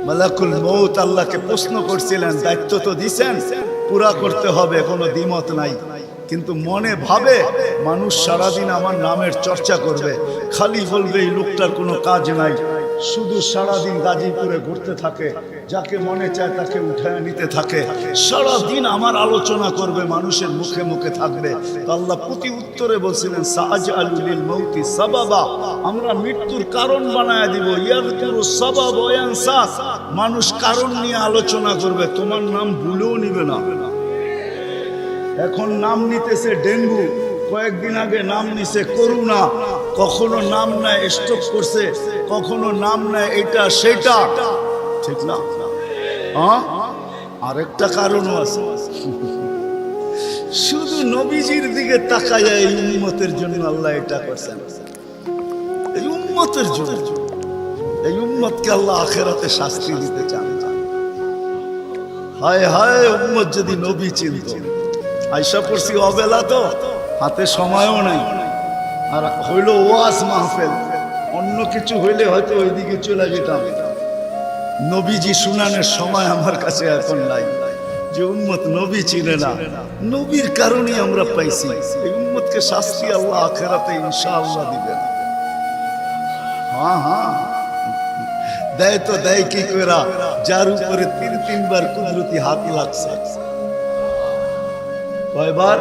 মালাকুল মউত আল্লাহকে প্রশ্ন করছিলেন, দায়িত্ব তো দিছেন, পুরা করতে হবে, কোনো দ্বিমত নাই। কিন্তু মনে ভাবে মানুষ সারাদিন আমার নামের চর্চা করবে, খালি বলবে এই লোকটার কোনো কাজ নাই, শুধু সারাদিন গাজীপুরে ঘুরতে থাকে, যাকে মনে চায় তাকে উঠায় নিতে থাকে, সারাদিন আমার আলোচনা করবে, মানুষের মুখে মুখে থাকবে। তো আল্লাহ প্রতি উত্তরে বলছিলেন, সাআজআলু লিল মাউতি সাবাবা, আমরা মৃত্যুর কারণ বানায় দিব। ইয়াযকুরু সাবাব ওয়া ইয়ানসা, মানুষ কারণ নিয়ে আলোচনা করবে, তোমার নাম ভুলেও নিবে না। এখন নাম নিতেছে ডেঙ্গু, কয়েকদিন আগে নাম নিছে করোনা, কখনো নাম নেয় স্ট্রোক করছে, কখনো নাম নেয় এটা সেটা, ঠিক না? হ্যাঁ, আরেকটা কারণও আছে, শুধু নবীজির দিকে তাকায় এই উম্মতের জন্য আল্লাহ এটা করছেন, এই উম্মতের জন্য। এই উম্মতকে আল্লাহ আখিরাতে শাস্তি দিতে চান। হায় হায়, উম্মত যদি নবী চিনত। আয়সা পড়ছি অবেলা, তো হাতে সময়ও নাই, আর হইল ওয়াজ মাহফিল, অন্য কিছু হইলে হয়তো ওইদিকে চলে যেতাম। নবীজি শুনানোর সময় আমার কাছে এখন নাই। যে উম্মত নবী চিনে না, নবীর কারণে আমরা পাইছি, এই উম্মতকে শাস্তি আল্লাহ আখিরাতে ইনশাআল্লাহ দিবেন। হ্যাঁ হ্যাঁ, দেয় তো দেয় কি কইরা, যার উপরে 3 বার কুদরতি হাত লাগছে। কয়বার?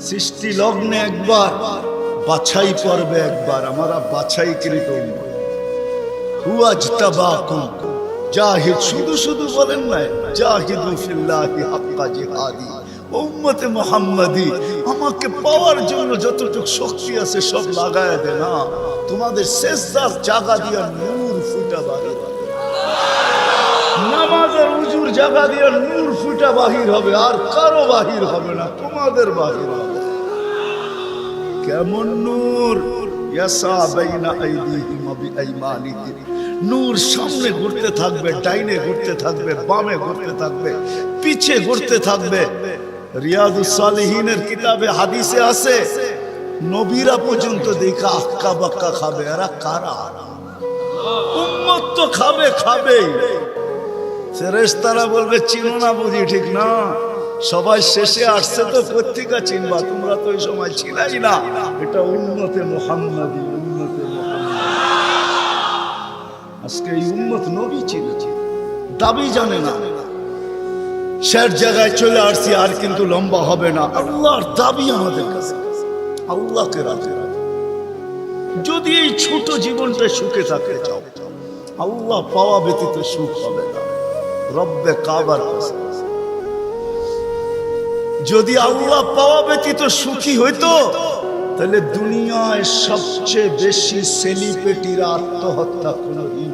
সৃষ্টি লগ্নে একবার, বাছাই পর্বে একবার। আমরা বাছাইকৃত উম্মত। হুয়াজতাবাকুম জাহিদ, শুধু শুধু বলেন না, জাহিদু ফিল্লাহি হাক্কা জিহাদি। উম্মতে মুহাম্মাদি, আমাকে পাওয়ার জন্য যতটুকু শক্তি আছে সব লাগায় দে না, তোমাদের সেজদার জায়গা দিয়া নূর ফুটা বাহির হবে, নামাজের উজুর জায়গা দিয়া নূর ফুটা বাহির হবে, আর কারো বাহির হবে না, তোমাদের বাহির হবে। কেমন নূর? ইয়াসা বাইনা আইদিহিম ওয়া বিআইমানিহিম, নূর সামনে ঘুরতে থাকবে, ডাইনে ঘুরতে থাকবে, বামে ঘুরতে থাকবে, পিছে ঘুরতে থাকবে। রিয়াদুস সালিহিনের কিতাবে হাদিসে আছে, নবীরা পর্যন্ত দেখা আক্কা বাক্কা খাবে। এরা কারা? উম্মত তো খাবে, খাবেই। ফেরেশতারা বলবে চিনো না বুঝি, ঠিক না? সবাই শেষে আসছে তো পত্রিকা চিনবা, তোমরা তো ওই সময় ছিলাই না। এটা উম্মতে মুহাম্মাদি, উম্মতে মুহাম্মাদি। আজকে এই উম্মত নবী চিনেছে, দাবি জানে না। শেষ জায়গায় চলে আসছি, আর কিন্তু লম্বা হবে না। আল্লাহর দাবি আমাদের কাছে, আল্লাহকে রাখে। যদি এই ছোট জীবনটা সুখে থাকতে চাও, আল্লাহ পাওয়া ব্যতীত সুখ হবে না। রব্বে কাবার কাছে যদি আল্লাহ পাওয়া ব্যতীত সুখী হইতো, তাহলে দুনিয়ায় সবচেয়ে বেশি সেলিব্রিটিরা আত্মহত্যা কোনদিন,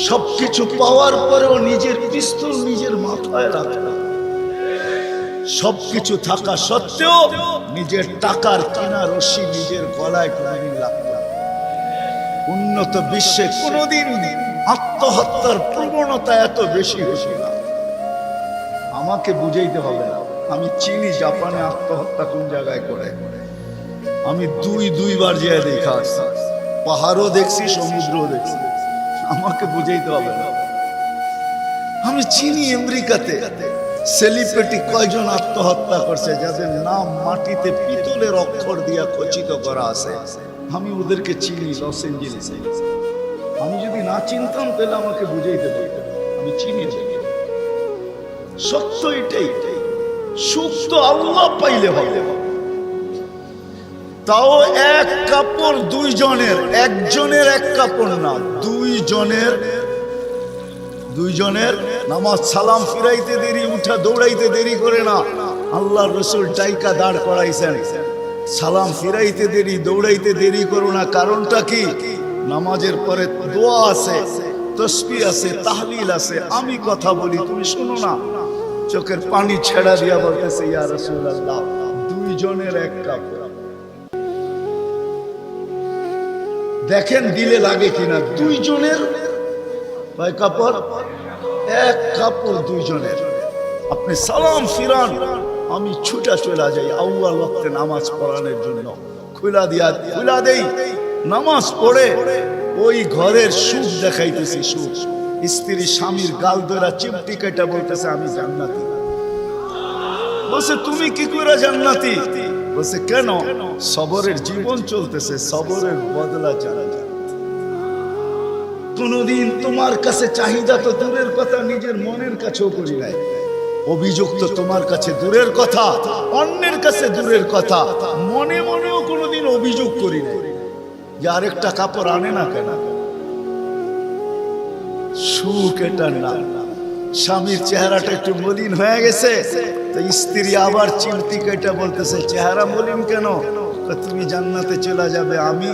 সবকিছু পাওয়ার পরেও নিজের পিস্তল নিজের মাথায় রাখে, সবকিছু থাকা সত্ত্বেও নিজের টাকার কিনা রশি নিজের গলায় কোনদিন লাগতো। উন্নত বিশ্বে কোনদিন আত্মহত্যার প্রবণতা এত বেশি হয়েছে না। আমাকে বুঝাইতে হবে না, আমি চিনি জাপানে আত্মহত্যা কোন জায়গায় করে। আমি দুইবার যেয়ে দেখা আসছি, পাহাড়ও দেখছি, সমুদ্রও দেখছি। আমাকে বুঝাইতে হবে না, আমি চিনি আমেরিকাতে সেলিব্রিটি কয়জন আত্মহত্যা করছে, যাদের নাম মাটিতে পিতলের অক্ষর দিয়া খচিত করা আছে। আমি ওদেরকে চিনি লস এঞ্জেলেসে। আমি যদি না চিনতাম তাহলে আমাকে বুঝাইতে পারতাম, আমি চিনি। সত্য এটাই, সুখ তো আল্লাহ পাইলে হবে। তাও এক কাপড় দুইজনের, একজনের এক কাপড় না, দুইজনের নামাজ সালাম ফিরাইতে দেরি, উঠা দৌড়াইতে দেরি করে না। আল্লাহর রাসূল ডাইকা দাঁড় করাইছেন, সালাম ফিরাইতে দেরি, দৌড়াইতে দেরি করো না। কারণটা কি? নামাজের পরে দোয়া আছে, তাসবিহ আছে, তাহলিল আছে। আমি কথা বলি, তুমি শোনো না। চোখের পানি ছেড়া দিয়া বলতেছে, ইয়া রাসূলুল্লাহ, দুইজনের এক কাপড়। দেখেন দিলে লাগে কিনা। দুইজনের কয় কাপড়? এক কাপড় দুইজনের। আপনি সালাম ফিরান, আমি ছুটা চলে যাই আউয়াল ওয়াক্তে নামাজ পড়ানোর জন্য, খুলা দেই। নামাজ পড়ে ওই ঘরের সুখ দেখাইতেছি, সুখ। স্ত্রী স্বামীর গাল ধরা চিমটি কেটে বলতেছে আমি জান্নাতি। বলছে তুমি কি করে জান্নাতি? বলছে কেন? সবরের জীবন চলতেছে, সবরের বদলা জানা যায়। কোনদিন তোমার কাছে চাহিদা তো দূরের কথা, নিজের মনের কাছেও করি নাই। অভিযোগ তো তোমার কাছে দূরের কথা, অন্যের কাছে দূরের কথা, মনে মনেও কোনোদিন অভিযোগ করি নাই যে আরেকটা কাপড় আনে না কেন। সুখ এটার না। স্বামীর চেহারাটা একটু মলিন হয়ে গেছে, তো স্ত্রী আবার চিমটি কেটে বলতেছে চেহারা মলিন কেন? তুমি জান্নাতে চলে যাবে। আমি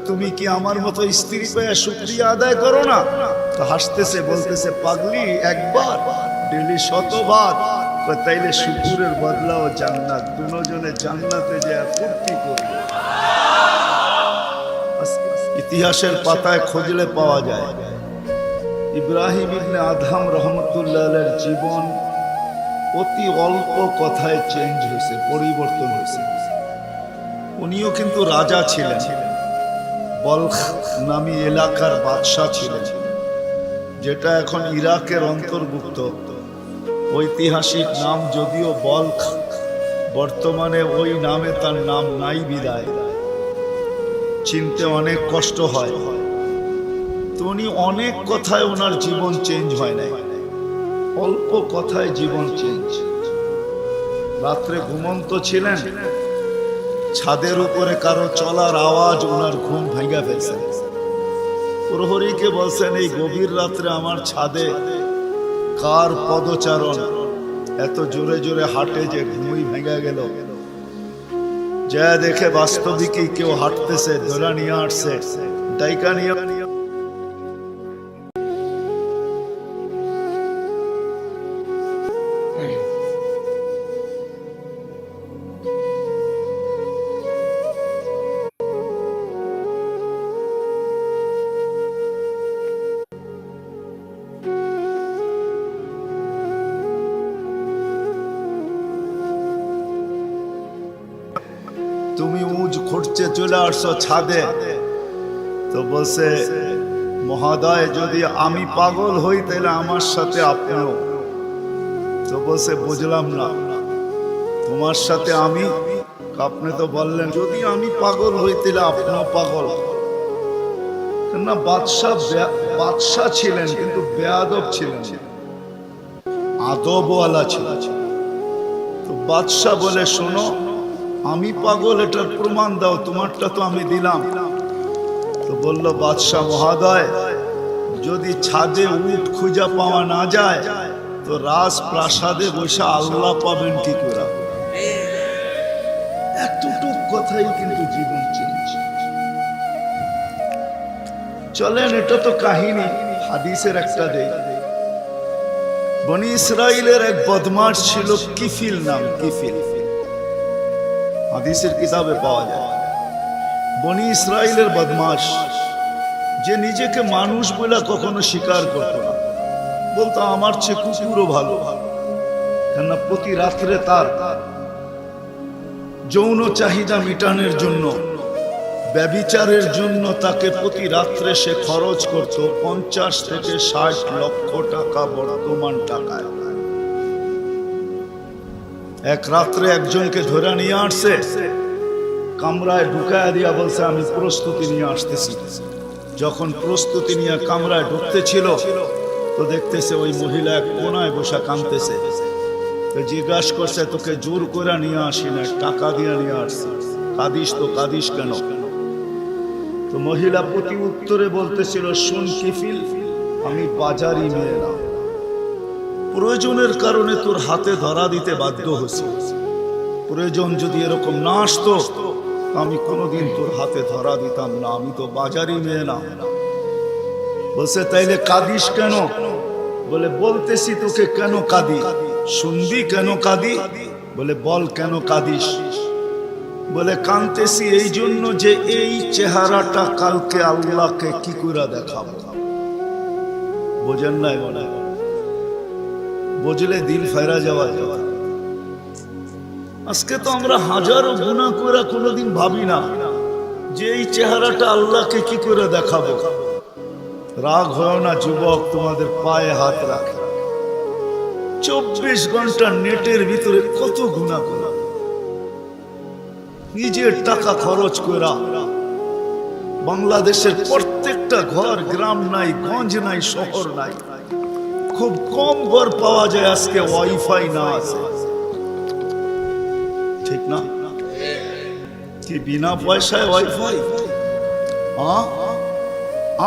তুমি কি আমার মতো স্ত্রী পেয়ে শুকরিয়া আদায় করো না? তো হাসতেছে, বলতেছে পাগলি, একবার ডেলি 100বার। তাইলে শুকুরের বদলাও জান্নাত। দুজনে জান্নাতে যে ফুর্তি করবে। ইতিহাসের পাতায় খুঁজলে পাওয়া যায় ইব্রাহিম ইবনে আদহাম রহমতুল্লাহ আলাইহির জীবন অতি অল্প কথায় চেঞ্জ হয়েছে, পরিবর্তন হয়েছে। উনিও কিন্তু রাজা ছিলেন, বলখ নামী এলাকার বাদশাহ ছিলেন, যেটা এখন ইরাকের অন্তর্ভুক্ত। ঐতিহাসিক নাম যদিও বলখ, বর্তমানে ওই নামে তার নাম নাই বিদায়, চিনতে অনেক কষ্ট হয়। তো উনি অনেক কথায় ওনার জীবন চেঞ্জ হয় নাই, অল্প কথায় জীবন চেঞ্জ। রাত্রে ঘুমন্ত ছিলেন, ছাদের উপরে কারো চলার আওয়াজ ওনার ঘুম ভেঙে ফেলছে। প্রহরীকে বলছেন এই গভীর রাত্রে আমার ছাদে কার পদচারণ এত জোরে জোরে হাঁটে যে ঘুমই ভেঙে গেল। যা দেখে বাস্তবিকই কেউ হাঁটতেছে, ধরা নিয়ে আসছে, ডাইকা নিয়ে। তুমি উজ খুঁড়ছে চলে আসছো ছাদে। তো বলছে মহোদয় যদি আমি পাগল হই তাহলে আমার সাথে আপনিও। তো বলছে বুঝলাম না, তোমার সাথে আমি? আপনি তো বললেন যদি আমি পাগল হই তাহলে আপনিও পাগল। না, বাদশাহ ছিলেন কিন্তু বেয়াদব ছিলেন, আদবওয়ালা ছিলেন। তো বাদশাহ বলে শোনো, আমি পাগল এটার প্রমাণ দাও, তোমারটা তো আমি দিলাম। তো বলল বাদশাহ মহোদয় যদি ছাদে উট খুঁজা পাওয়া না যায় তো রাজপ্রাসাদে বসে আল্লাহ পাবেন কি করে? এতটুক কথাই কিন্তু জীবন চেঞ্জ। চলেন, এটা তো কাহিনী, হাদিসের একটা দেই। বনি ইসরাইলের এক বদমাশ ছিল কিফিল নাম, কিফিল, হাদিসের কিতাবে পাওয়া যায়। বনি ইসরাইলের বদমাশ, যে নিজেকে মানুষ বলে কখনো স্বীকার করত না, বলতো আমার চেয়ে কুকুরও ভালো। কেননা প্রতি রাত্রে তার যৌন চাহিদা মিটানোর জন্য, ব্যভিচারের জন্য তাকে প্রতি রাত্রে সে খরচ করত 50 থেকে 60 লক্ষ টাকা বর্তমান টাকায়। এক রাত্রে একজনকে ধরে নিয়ে আসছে, কামরায় ঢুকায় দিয়া বলছে আমি প্রস্তুতি নিয়ে আসতেছি। যখন প্রস্তুতি নিয়ে কামরায় ঢুকতে ছিল তো দেখতেছে ওই মহিলা এক কোনায় বসে কাঁদতেছে। তো জিজ্ঞাসা করছে তোকে জোর করে নিয়ে আসি না, টাকা দিয়ে নিয়ে আসছি, কাঁদিস তো কাঁদিস কেন? তো মহিলা প্রতি উত্তরে বলতেছিল শোন কিফিল, আমি বাজারি মেয়ে না, প্রয়োজনের কারণে তোর হাতে ধরা দিতে বাধ্য হয়েছি। প্রয়োজন যদি এরকম না আসতো আমি কোনোদিন তোর হাতে ধরা দিতাম না, আমি তো বাজারি মেয়ে না। বলছে তাইলে কাঁদিস কেন? বলে বলতেছি তোকে কেন কাঁদি, শুনবি কেন কাঁদি? বলে বল কেন কাঁদিস? বলে কাঁদতেছি এই জন্য যে এই চেহারাটা কালকে আল্লাহকে কি করে দেখাবো। বোঝেন নাই মনে? বুঝলে দিল ফেরা যাওয়া যাওয়া। আজকে তো আমরা হাজারো গুনাহ করে কোনোদিন ভাবি না যে এই চেহারাটা আল্লাহকে কি করে দেখাবো। রাগ হয় না যুবক, তোমাদের পায়ে হাত রাখে। 24 ঘন্টা নেটের ভিতরে কত গুনাহ করা, নিজের টাকা খরচ করা। বাংলাদেশের প্রত্যেকটা ঘর, গ্রাম নাই, গঞ্জ নাই, শহর নাই, খুব কম ঘর পাওয়া যায় আজকে ওয়াইফাই না আছে, ঠিক না? কি বিনা পয়সায় ওয়াইফাই?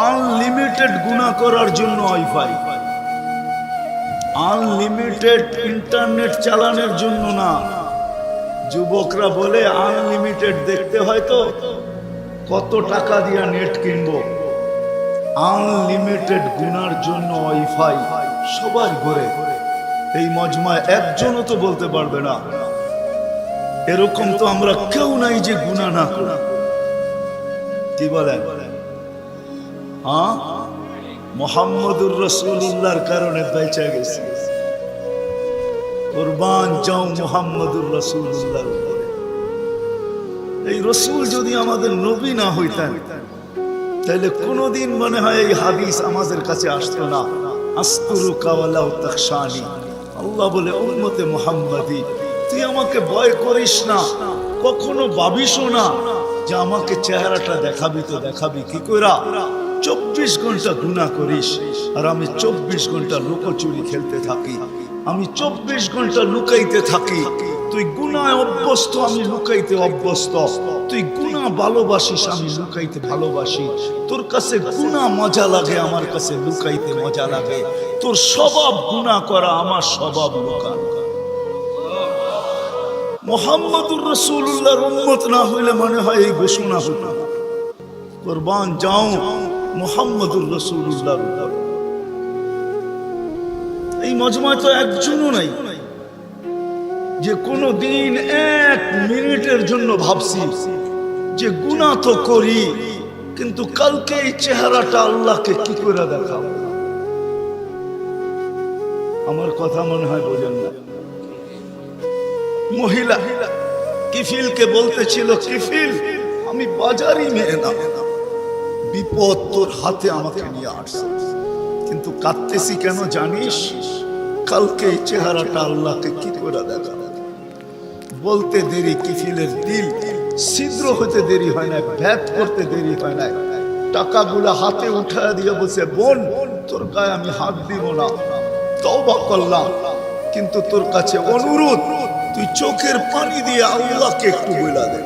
আনলিমিটেড গুনাহ করার জন্য ওয়াইফাই, আনলিমিটেড ইন্টারনেট চালানোর জন্য না। যুবকরা বলে আনলিমিটেড দেখতে হয় তো কত টাকা দিয়ে নেট কিনবো। আনলিমিটেড গুনার জন্য ওয়াইফাই সবার ঘরে। এই মজমায় একজনও তো বলতে পারবে না এরকম তো আমরা কেউ নাই যে গুনাহ না করি। কি বলেন? মুহাম্মদুর রাসূলুল্লাহর কারণে বেঁচে গেছি। কুরবান যাও মুহাম্মদুর রাসূলুল্লাহর উপরে। এই রাসূল যদি আমাদের নবী না হইতেন তাহলে কোনদিন মনে হয় এই হাদিস আমাদের কাছে আসতো না। আস্তুরুকা ওয়ালাউ তাখশানি। আল্লাহ বলে উম্মতে মুহাম্মাদি, তুই আমাকে ভয় করিস না, কখনো ভাবিসও না যে আমাকে চেহারাটা দেখাবি। তো দেখাবি কি কইরা? 24 ঘন্টা গুনাহ করিস আর আমি 24 ঘন্টা লুকোচুরি খেলতে থাকি, আমি 24 ঘন্টা লুকাইতে থাকি। তুই গুনায় অভ্যস্ত, আমি লুকাইতে অভ্যস্ত। তুই গুনাহ ভালোবাসিস, আমি লুকাইতে ভালোবাসি। তোর কাছে গুনাহ মজা লাগে, আমার কাছে লুকাইতে মজা লাগে। তোর স্বভাব গুনাহ করা, আমার স্বভাব লুকানো। মুহাম্মদুর রাসূলুল্লাহর উম্মত না হইলে মনে হয় এই ঘোষণা হতো। কুরবান যাও মুহাম্মদুর রাসূলুল্লাহর উপর। এই মজমায় তো একজনও নাই যে কোনো দিন 1 মিনিটের জন্য ভাবছি যে গুনাহ তো করি, কিন্তু কালকে এই চেহারাটা আল্লাহকে কি করে দেখাবো। আমার কথা মনে হয় বোঝেন না। মহিলা কিফিলকে বলতেছিল, কিফিল আমি বাজারি মেয়ে না, বিপদ তোর হাতে আমাকে নিয়ে আসছে, কিন্তু কাঁদতেছি কেন জানিস? কালকে এই চেহারাটা আল্লাহকে কি করে দেখাবো। বলতে দেরি কিফিলের দিল ছিদ্র হতে দেরি হয় না, ভেদ করতে দেরি হয় না। টাকাগুলা হাতে উঠায় দিয়ে বলছে, বোন তোর গায়ে আমি হাত দিব না, তওবা করলাম, কিন্তু তোর কাছে অনুরোধ তুই চোখের পানি দিয়ে আল্লাহকে একটু বইলা দে।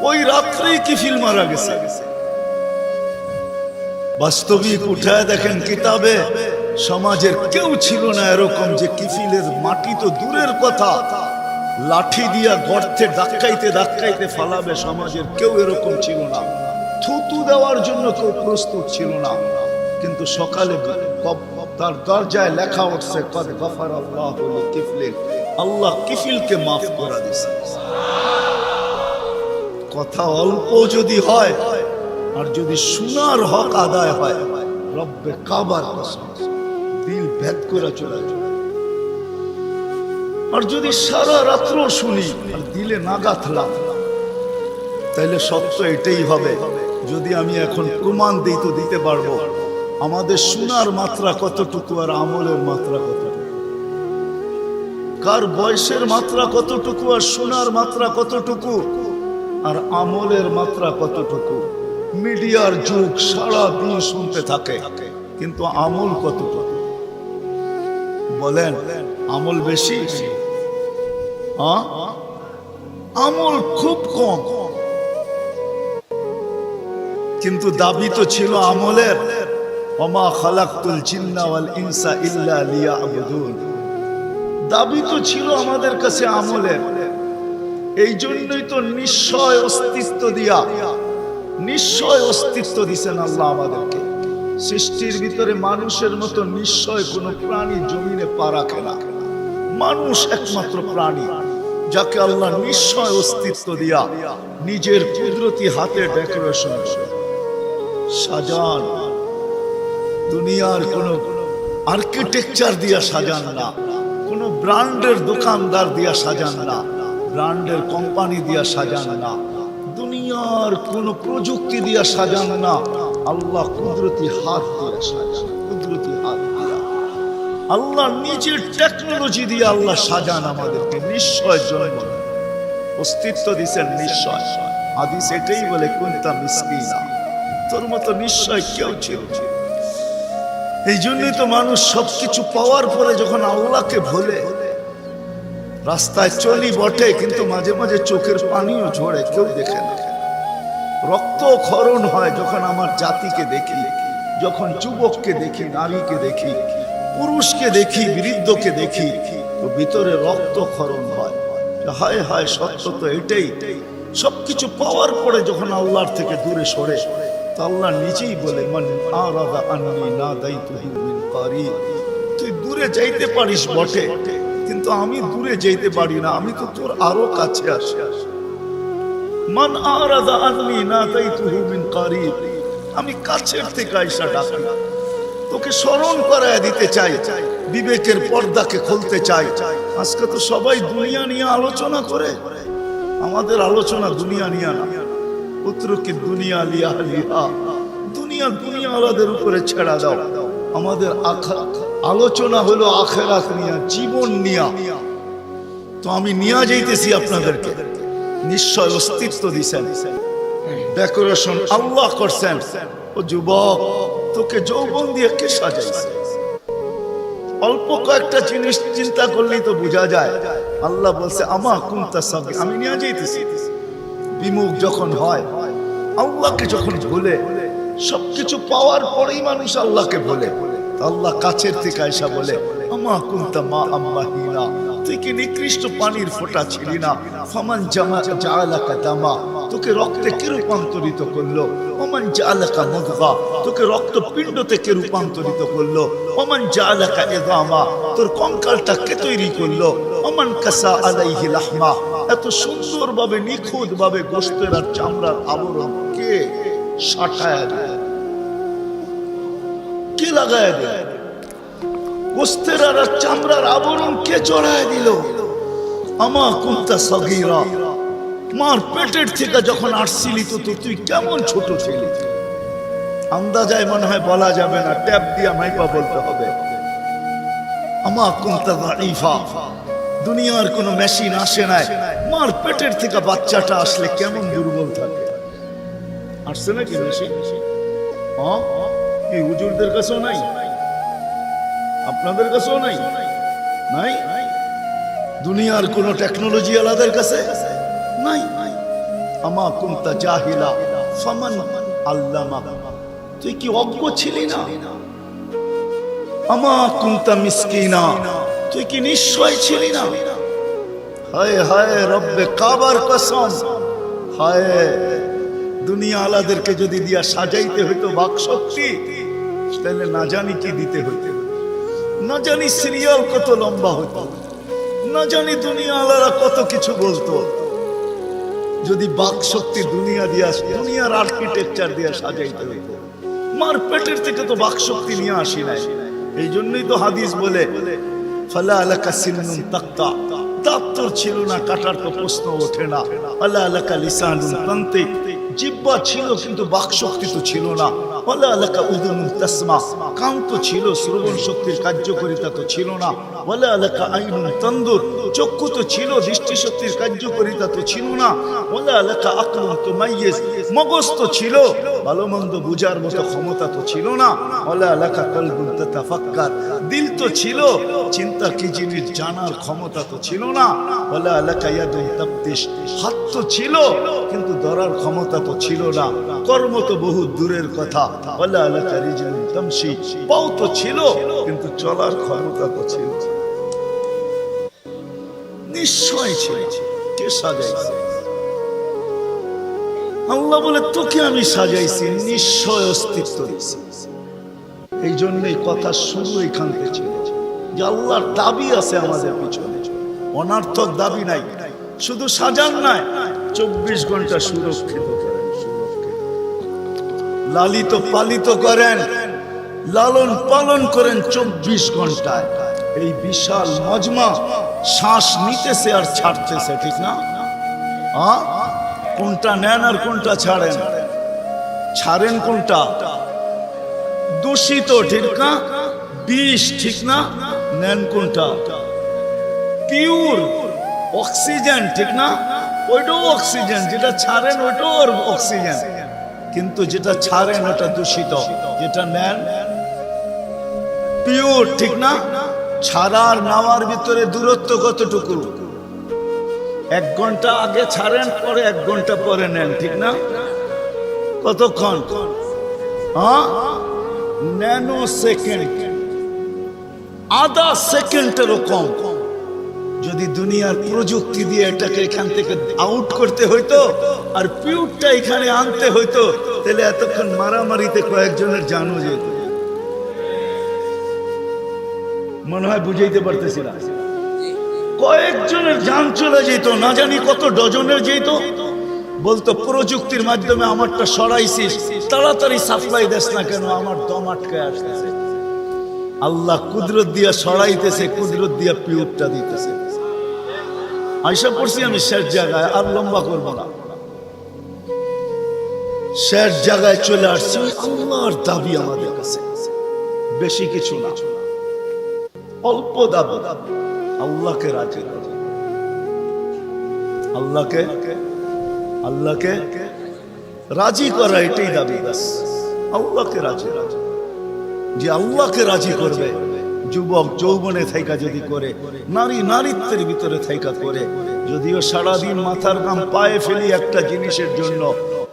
ওই রাত্রেই কিফিল মারা গেছে। বাস্তবিক উঠায় দেখেন কিতাবে, সমাজের কেউ ছিল না এরকম যে কিফিলের মাটি তো দূরের কথা, লাঠি দিয়া গর্তে ধাক্কাইতে ধাক্কাইতে ফালাবে, সমাজের কেউ এরকম ছিল না। থুতু দেওয়ার জন্য কেউ প্রস্তুত ছিল না। কিন্তু সকালে তার দরজায় লেখা উঠছে, কদ গফারাল্লাহু লিকিফলিন, আল্লাহ কিফিলকে মাফ করে দিয়েছে। কথা অল্প যদি হয় আর যদি শোনার হক আদায় হয়, রব্বে কাবার কসম দিল ভেদ করে চলে যায়। আর যদি সারা রাত্র শুনি আর দিলে নাগাত লাগে, তাইলে সত্য এটাই হবে। যদি আমি এখন প্রমাণ দিই তো দিতে পারবো আমাদের শোনার মাত্রা কতটুকু আর আমলের মাত্রা কতটুকু, কার বয়সের মাত্রা কতটুকু আর শোনার মাত্রা কতটুকু আর আমলের মাত্রা কতটুকু। মিডিয়ার যুগ, সারা দিন শুনতে থাকে, কিন্তু আমল কতটুকু বলেন? আমল বেশি? আমল খুব কম, কিন্তু দাবি তো ছিল আমলের। ওমা খালাকতুল জিন্না ওয়াল ইনসা ইল্লা লিয়াবুদুন, দাবি তো ছিল আমাদের কাছে আমলের। এই জন্যই তো নিশ্চয় অস্তিত্ব দিয়া, নিশ্চয় অস্তিত্ব দিছেন আল্লাহ আমাদেরকে। সৃষ্টির ভিতরে মানুষের মতো নিশ্চয় কোন প্রাণী জমিনে পা রাখে না। মানুষ একমাত্র প্রাণী যাকে আল্লাহ নিশ্চয় অস্তিত্ব দিয়া নিজের কুদরতি হাতে ডেকোরেশন করে সাজান। দুনিয়ার কোন আর্কিটেকচার দিয়া সাজান না, কোন ব্র্যান্ডের দোকানদার দিয়া সাজান না, ব্র্যান্ডের কোম্পানি দিয়া সাজান না, দুনিয়ার কোন প্রযুক্তি দিয়া সাজান না, আল্লাহ কুদরতি হাত দিয়ে সাজান, কুদরতি হাত দিয়া আল্লাহ নিজের টেকনোলজি দিয়ে আল্লাহ সাজান আমাদেরকে। নিশ্চয় জন্ম অস্তিত্ব দিচ্ছেন নিশ্চয়। হাদিস এটাই বলে কুনতা মিসকিনা, তোর মতো নিশ্চয় কেউ ছিল। এই জন্যই তো মানুষ সবকিছু পাওয়ার পরে যখন আল্লাহকে ভোলে, রাস্তায় চলি বটে কিন্তু মাঝে মাঝে চোখের পানিও ঝরে, কেউ দেখে না। রক্ত ক্ষরণ হয় যখন আমার জাতিকে দেখি, যখন যুবককে দেখি, নারীকে দেখি, পুরুষকে দেখি, বৃদ্ধকে দেখি, তো ভিতরে রক্ত ক্ষরণ হয়। হায় হায়, সত্য তো এটাই। সবকিছু পাওয়ার পরে যখন আল্লাহর থেকে দূরে সরে, তো আল্লাহ নিজেই বলে মান আরাদা আন্নী নাদাইতুহু মিন কারিব, তুই দূরে যাইতে পারিস বটে কিন্তু আমি দূরে যাইতে পারি না, আমি তো তোর আরো কাছে আসি। মান আরাদা আন্নী নাদাইতুহু মিন কারিব, আমি কাছের থেকে আইসা ডাকি, তোকে স্মরণ করায় দিতে চাই, বিবেকের পর্দাকে খুলতে চাই। আজকে তো সবাই দুনিয়া নিয়ে আলোচনা করে, আমাদের আলোচনা দুনিয়া নিয়ে না। পুত্রকে দুনিয়া লিয়া লিহা, দুনিয়া দুনিয়াওয়ালাদের উপরে ছেড়া দাও। আমাদের আলোচনা হলো আখিরাত নিয়া, জীবন নিয়া। তো আমি নিয়ে যাইতেছি আপনাদেরকে। নিশ্চয় অস্তিত্ব দিছেন, ডেকোরেশন আল্লাহ করছেন। ও যুবক, তোকে যৌবন দিয়ে কে সাজাইছে? অল্প কয়েকটা জিনিস চিন্তা করলেই তো বোঝা যায়। আল্লাহ বলছে আমা কুনতা সাগীরা, আমি নিয়ে যাইতেছি। বিমুখ যখন হয়, আল্লাহকে যখন ভুলে, সবকিছু পাওয়ার পরেই মানুষ আল্লাহকে ভুলে, আল্লাহ কাছের থেকে আয়সা বলে আমা কুনতা মা আম্মাহিনা, তুই কি নিকৃষ্ট পানির ফোঁটা ছিলি না? ফামান জাআলাকা দামা, তোকে রক্তে কে রূপান্তরিত করলো? ওমান জাআলাকা মুদগা, তোকে রক্তপিণ্ড থেকে রূপান্তরিত করলো। ওমান জাআলাকা ইযামা, তোর কঙ্কালটা কে তৈরি করলো? ওমান কাসা আলাইহি লাহমা, এত সুন্দরভাবে নিখুঁতভাবে গোশতের আর চামড়ার আবরণ কে সাটায় দেয়, কে লাগায় দেয়? গোশতের আর চামড়ার আবরণ কে চড়ায় দিল? আমা কুনতা সাগীরা, মার পেটের থেকে যখন আসছিলি তো তুই কেমন ছোট ছিলি? আন্দাজায় মনে হয় বলা যাবে না, ট্যাপ দিয়া মাইপা বলতে হবে। আমা কুনতা দাঈফা, দুনিয়ার কোনো মেশিন আসে নাই, মার পেটের থেকে বাচ্চাটা আসলে কেমন দুর্বল থাকে। আসছে নাকি মেশিন? হ্যাঁ, কি হুজুরদের কাছেও নাই? আপনাদের কাছেও নাই? নাই? দুনিয়ার কোন টেকনোলজি আলাদের কাছে নাই। আমা কুনতা জাহিলা ফামান আল্লামা, তুই কি অজ্ঞ ছিলি না? আমা কুনতা মিসকিনা, তুই কি নিশ্চয় ছিলি না? হায় হায় রব্বে কাবার কসম, হায় দুনিয়া আলাদেরকে যদি দিয়া সাজাইতে হইতো বাকশক্তি, তাহলে না জানি কি দিতে হইতো, না জানি সিরিয়াল কত লম্বা হতো, না জানি দুনিয়া আলারা কত কিছু বলতো। যদি বাকশক্তি দুনিয়া দিয়া, দুনিয়ার আর্কিটেকচার দিয়া সাজাইতে হইতো। মার পেটের থেকে তো বাকশক্তি নিয়ে আসি নাই। এই জন্যই তো হাদিস বলে ফালা আলাকা সিন্নুন তাক্তা, দাঁত তোর ছিল না, কাটার তো প্রশ্ন ওঠে না। আলা আলাকা লিসানুন তান্তিক, জিহ্বা ছিল কিন্তু বাকশক্তি তো ছিল না। ওয়ালা আলাকা উযুনুন তাসমা, কান তো ছিল, শ্রবণ শক্তির কার্যকারিতা তো ছিল না। ওয়ালা আলাকা আইনুন তানদুর, চক্ষু তো ছিল, দৃষ্টি শক্তির কার্যকারিতা তো ছিল না। ওয়ালা আলাকা আকলুন তুমাইয়িজ, মগজ তো ছিল, ভালো মন্দ বুঝার মতো ক্ষমতা তো ছিল না। ওয়ালা আলাকা কলবুন তাতাফাক্কার, দিল তো ছিল, চিন্তা কি জিনিস জানার ক্ষমতা তো ছিল না। ওয়ালা আলাকা ইয়াদুন তাবতিশ, হাত তো ছিল কিন্তু ধরার ক্ষমতা তো ছিল না। কর্ম তো বহু দূরের কথা। ওয়ালা আলাকা রিজলুন তামশি, পাও তো ছিল কিন্তু চলার ক্ষমতা তো ছিল। নিশ্চয় ছিল, কে সাজাইছে? আল্লাহ বলে তোকে আমি সাজাইছি, নিশ্চয় অস্তিত্ব দিয়েছি। এই জন্যই কথা শুরু এখান থেকে ছিল যে আল্লাহর দাবি আছে আমাদের পিছনে, অনার্থক দাবি নাই। শুধু সাজান নাই, 24 ঘন্টা সুরক্ষিত করেন, লালিত পালিত করেন, লালন পালন করেন 24 ঘন্টায়। এই বিশাল মজমা শ্বাস নিতেছে আর ছাড়তেছে, ঠিক না? কোনটা নেন আর কোনটা ছাড়েন? ছাড়েন কোনটা? দূষিত, ঠিক না? বিষ, ঠিক না? নেন কোনটা? পিওর অক্সিজেন, ঠিক না? ওইটাও অক্সিজেন, যেটা ছাড়েন ওইটাও অক্সিজেন, কিন্তু যেটা ছাড়েন ওটা দূষিত, যেটা নেন পিওর, ঠিক না? ছাড়ার নেওয়ার ভিতরে দূরত্ব কতটুকু? 1 ঘন্টা আগে ছাড়েন, পরে 1 ঘন্টা পরে নেন, ঠিক না? কতক্ষণ? ন্যানো সেকেন্ড, আধা সেকেন্ডেরও কম। যদি দুনিয়ার প্রযুক্তি দিয়ে এটাকে এখান থেকে আউট করতে হইতো আর পিউরটা এখানে আনতে হইতো, তাহলে এতক্ষণ মারামারিতে কয়েকজনের জানও যেত। মনে হয় বুঝাইতে পারতেছি না? কয়েকজনের জান চলে যেত, না জানি কত ডজনের যেত। বলতো প্রযুক্তির মাধ্যমে আমারটা সরাইছিস, তাড়াতাড়ি সাপ্লাই দেস না কেন, আমার দম আটকে আসতেছে। আল্লাহ কুদরত দিয়া সরাইতেছে, কুদরত দিয়া পিউরটা দিতেছে। আইসা পড়ছি আমি শেষ জায়গায়, আর লম্বা করব না। শেষ জায়গায় চলে আসছি। আল্লাহর দাবি আমাদের কাছে বেশি কিছু না, অল্প দাবি। আল্লাহকে রাজি, আল্লাহকে রাজি করা, এটাই দাবি। বাস আল্লাহকে রাজি, যে আল্লাহকে রাজি করবে। যুবক যৌবনে থাইকা যদি করে, নারী নারীত্বের ভিতরে থাইকা করে, যদিও সারাদিন মাথার ঘাম পায়ে ফেলি একটা জিনিসের জন্য,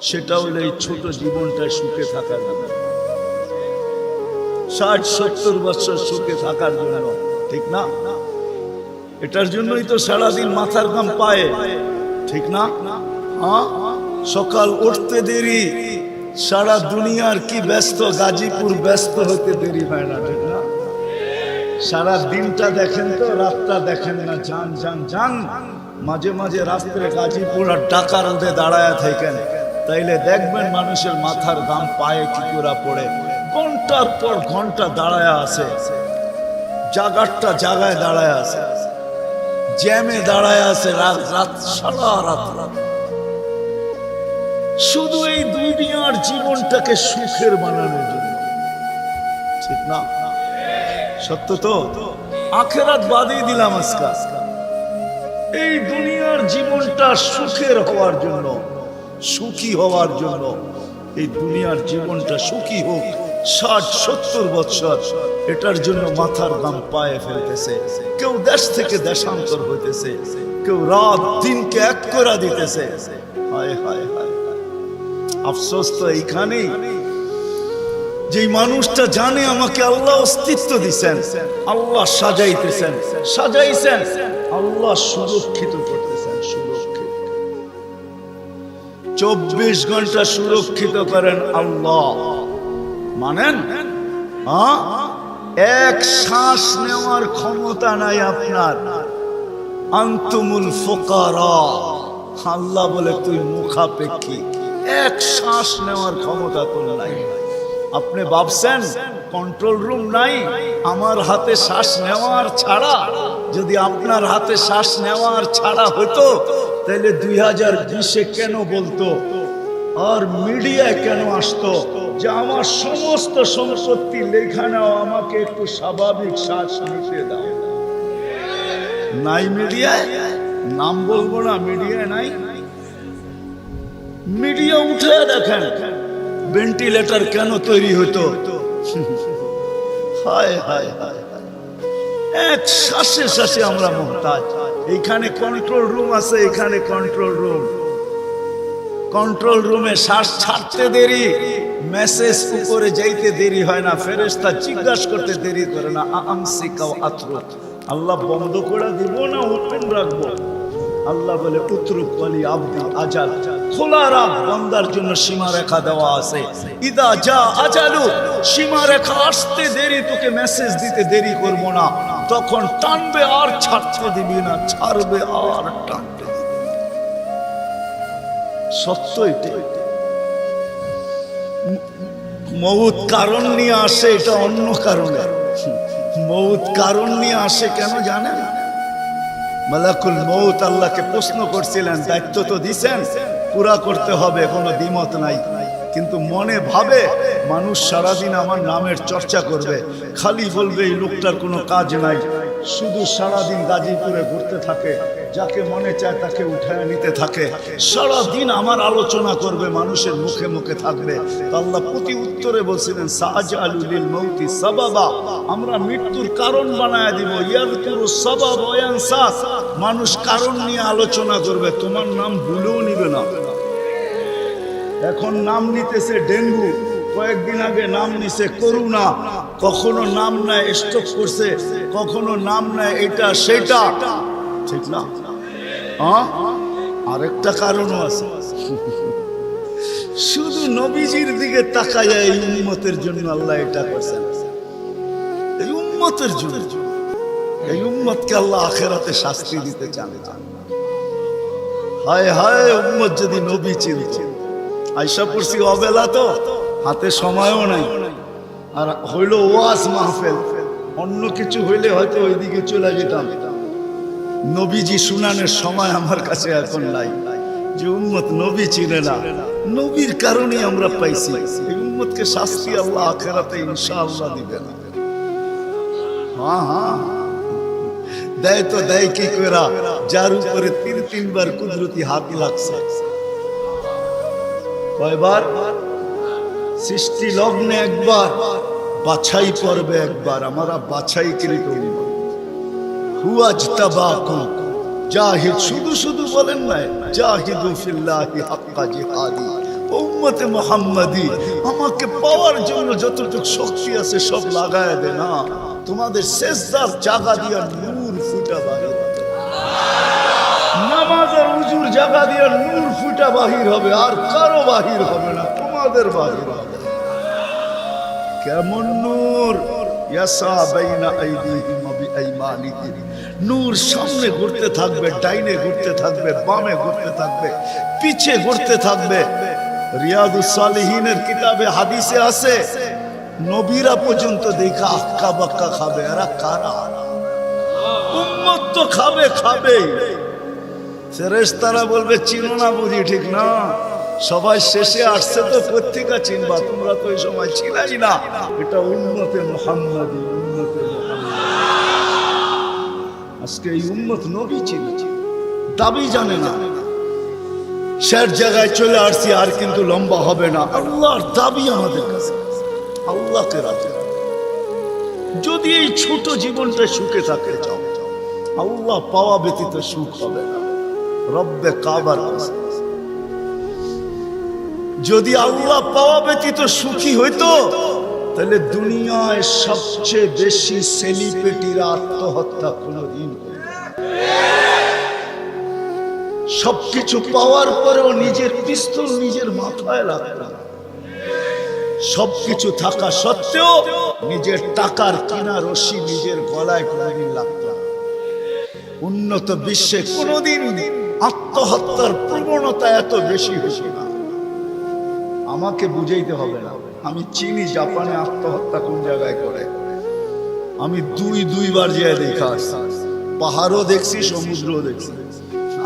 সেটা হলো এই ছোট জীবনটায় সুখে থাকার জন্য, 60-70 বছর সুখে থাকার জন্য, ঠিক না? এটার জন্যই তো সারাদিন মাথার ঘাম পায়ে, ঠিক না? সকাল উঠতে দেরি, সারা দুনিয়ার কি ব্যস্ত, গাজীপুর ব্যস্ত হতে দেরি হয় না, ঠিক না? সারা দিনটা দেখেন তো, রাতটা দেখেন না। যান যান যান, মাঝে মাঝে রাত্রে গাজীপুর আর ঢাকা রোডে দাঁড়ায় থাকেন, তাইলে দেখবেন মানুষের মাথার ঘাম পায়ে কি করে পড়ে। ঘন্টার পর ঘন্টা দাঁড়ায় আছে, জাগারটা জায়গায় দাঁড়ায় আছে, জ্যামে দাঁড়ায় আছে, রাত সারা রাত। শুধু এই দুনিয়ার জীবনটাকে সুখের বানানোর জন্য, ঠিক না? সত্য তো? আখেরাত বাদই দিলাম আজকে। এই দুনিয়ার জীবনটা সুখের হওয়ার জন্য, সুখী হওয়ার জন্য, এই দুনিয়ার জীবনটা সুখী হোক 60-70 বছর, এটার জন্য মাথার ঘাম পায়ে ফেলতেছে। কেউ দেশ থেকে দেশান্তর হইতেছে, কেউ রাত দিনকে এক করে দিতেছে। হায় হায় হায়, আফসোস তো এইখানেই, যে মানুষটা জানে আমাকে আল্লাহ অস্তিত্ব দিচ্ছেন, আল্লাহ সাজাইতেছেন, সাজাইছেন, আল্লাহ সুরক্ষিত করতেছেন, সুরক্ষিত 24 ঘন্টা সুরক্ষিত করেন আল্লাহ। মানেন? এক শ্বাস নেওয়ার ক্ষমতা নাই আপনার। আনতুমুল ফুকারা, আল্লাহ বলে তুই মুখাপেক্ষী, এক শ্বাস নেওয়ার ক্ষমতা তোর নাই। আপনি ভাবছেন কন্ট্রোল রুম নাই? আমার হাতে শ্বাস নেওয়ার ছাড়া, যদি আপনার হাতে শ্বাস নেওয়ার ছাড়া হতো, তাহলে 2020-এ কেন বলতো আর মিডিয়ায় কেন আসতো যে আমার সমস্ত সম্পত্তি লেখা নাও, আমাকে একটু স্বাভাবিক শ্বাস নিতে দাও? নাই মিডিয়ায়, নাম বলবো না, মিডিয়ায় নাই। মিডিয়া উঠে দেখেন ভেন্টিলেটর কেন তৈরি হতো। হায় হায় হায়, এক শ্বাসে শ্বাসে আমরা মুহতাজ। এইখানে কন্ট্রোল রুম আছে, এখানে কন্ট্রোল রুম, কন্ট্রোল রুমে শ্বাস ছাড়তে দেরি, মেসেজ উপরে যাইতে দেরি হয় না, ফেরেশতা জিজ্ঞাসা করতে দেরি করে না। আমসিকাও আতরুক, আল্লাহ বন্ধ করে দিব না ওপেন রাখবো? আল্লাহ বলে উতরুক ওয়ালি আবদি আজাল, খোলা রাখ, বান্দার জন্য সীমা রেখা দেওয়া আছে। ইদা যা আজালু, সীমা রেখা আসতে দেরি, তোকে মেসেজ দিতে দেরি করব না, তখন টানবে আর ছাড়তে দিবি না, ছাড়বে আর টানতে দিবি। সত্য এটাই। মউত কারণ নিয়ে আসে, এটা অন্য কারণে। মউত কারণ নিয়ে আসে কেন জানেন? মালাকুল মউত আল্লাহকে প্রশ্ন করছিলেন, দায়িত্ব তো দিছেন, পুরা করতে হবে, কোনো দ্বিমত নাই। কিন্তু মনে ভাবে মানুষ সারাদিন আমার নামের চর্চা করবে, খালি বলবে এই লোকটার কোনো কাজ নাই, শুধু সারাদিন গাজীপুরে ঘুরতে থাকে, যাকে মনে চায় তাকে উঠায় নিতে থাকে, সারাদিন আমার আলোচনা করবে, মানুষের মুখে মুখে থাকবে। তো আল্লাহ প্রতি উত্তরে বলছিলেন সাআজালু লিল মাউতি সাবাবা, আমরা মৃত্যুর কারণ বানায় দিব। ইয়াযকুরু সাবাব ওয়া ইয়ানসা, মানুষ কারণ নিয়ে আলোচনা করবে, তোমার নাম ভুলেও নিবে না। এখন নাম নিতেছে ডেঙ্গু, কয়েকদিন আগে নাম নিছে করোনা, কখনো নাম নেয় স্ট্রোক করছে, কখনো নাম নেয় এটা সেটা, ঠিক না? আরেকটা কারণও আছে, শুধু নবীজির দিকে তাকায় এই উম্মতের জন্য আল্লাহ এটা করছেন, এই উম্মতের জন্য। এই উম্মতকে আল্লাহ আখিরাতে শাস্তি দিতে চান। হায় হায়, উম্মত যদি নবী চিনত। আয়সা পড়ছি অবেলা, তো হাতে সময়ও নাই, আর হইল ওয়াজ মাহফিল, অন্য কিছু হইলে হয়তো ওইদিকে চলে যেতাম। নবীজি শুনানোর সময় আমার কাছে এখন নাই, যে উম্মত নবী চিনে না, নবীর কারণে আমরা পাইছি। এই উম্মতকে শাস্তি আল্লাহ আখিরাতে ইনশাআল্লাহ দিবেন। হ্যাঁ, দেয় তো দেয় কি কইরা, যার উপরে 3 বার কুদরতি হাত লাগছে। কয়বার? সৃষ্টি লগ্নে একবার, বাছাই পর্বে একবার। আমরা বাছাই কৃত হুয়াজতাবাকুম, জাহিদ, শুধু শুধু বলেন না, জাহিদু ফিল্লাহি হাক্কা জিহাদি। উম্মতে মুহাম্মাদি, আমাকে পাওয়ার জন্য যতটুকু শক্তি আছে সব লাগায় দে না, তোমাদের সেজদার জায়গা দিয়া নূর ফুটা বাহির হবে, নামাজ আর উজুর জায়গা দিয়া নূর ফুটা বাহির হবে, আর কারো বাহির হবে না, তোমাদের বাহির হবে। কেমন নূর? ইয়াসা বাইনা আইদিহিম ওয়া বিআইমানিহিম, নূর সামনে ঘুরতে থাকবে, ডাইনে ঘুরতে থাকবে, বামে ঘুরতে থাকবে, পিছে ঘুরতে থাকবে। রিয়াদুস সালিহিনের কিতাবে হাদিসে আছে, নবীরা পর্যন্ত দেখা আক্কা বাক্কা খাবে। এরা কারা? উম্মত তো খাবে, খাবে। ফেরেশতারা বলবে চিনো না বুঝি, ঠিক না? সবাই শেষে আসছে তো পত্রিকা চিনবা, তোমরা তো ওই সময় ছিলাই না। এটা উম্মতে মুহাম্মাদি, উম্মতে মুহাম্মাদি। আজকে এই উম্মত নবী চিনে, দাবি জানে না। শেষ জায়গায় চলে আসছি, আর কিন্তু লম্বা হবে না। আল্লাহর দাবি আমাদের কাছে, আল্লাহকে রাজি। যদি এই ছোট জীবনটা সুখে থাকে চাও, আল্লাহ পাওয়া ব্যতীত সুখ হবে না। রব্বে কাবার কাছে যদি আল্লাহ পাওয়া ব্যতীত সুখী হইতো, তাহলে দুনিয়ায় সবচেয়ে বেশি সেলিব্রিটিরা আত্মহত্যা কোনদিন করে না। সবকিছু পাওয়ার পরেও নিজের পিস্তল নিজের মাথায় রাখত, সবকিছু থাকা সত্ত্বেও নিজের টাকার কিনা রশি নিজের গলায় কোনদিন লাগত না। উন্নত বিশ্বে কোনদিন আত্মহত্যার প্রবণতা এত বেশি হয়েছে না। আমাকে বুঝাইতে হবে না, আমি চিনি জাপানে আত্মহত্যা কোন জায়গায় করে। আমি দুইবার যেয়ে দেখা আসছি, পাহাড়ও দেখছি, সমুদ্রও দেখছি।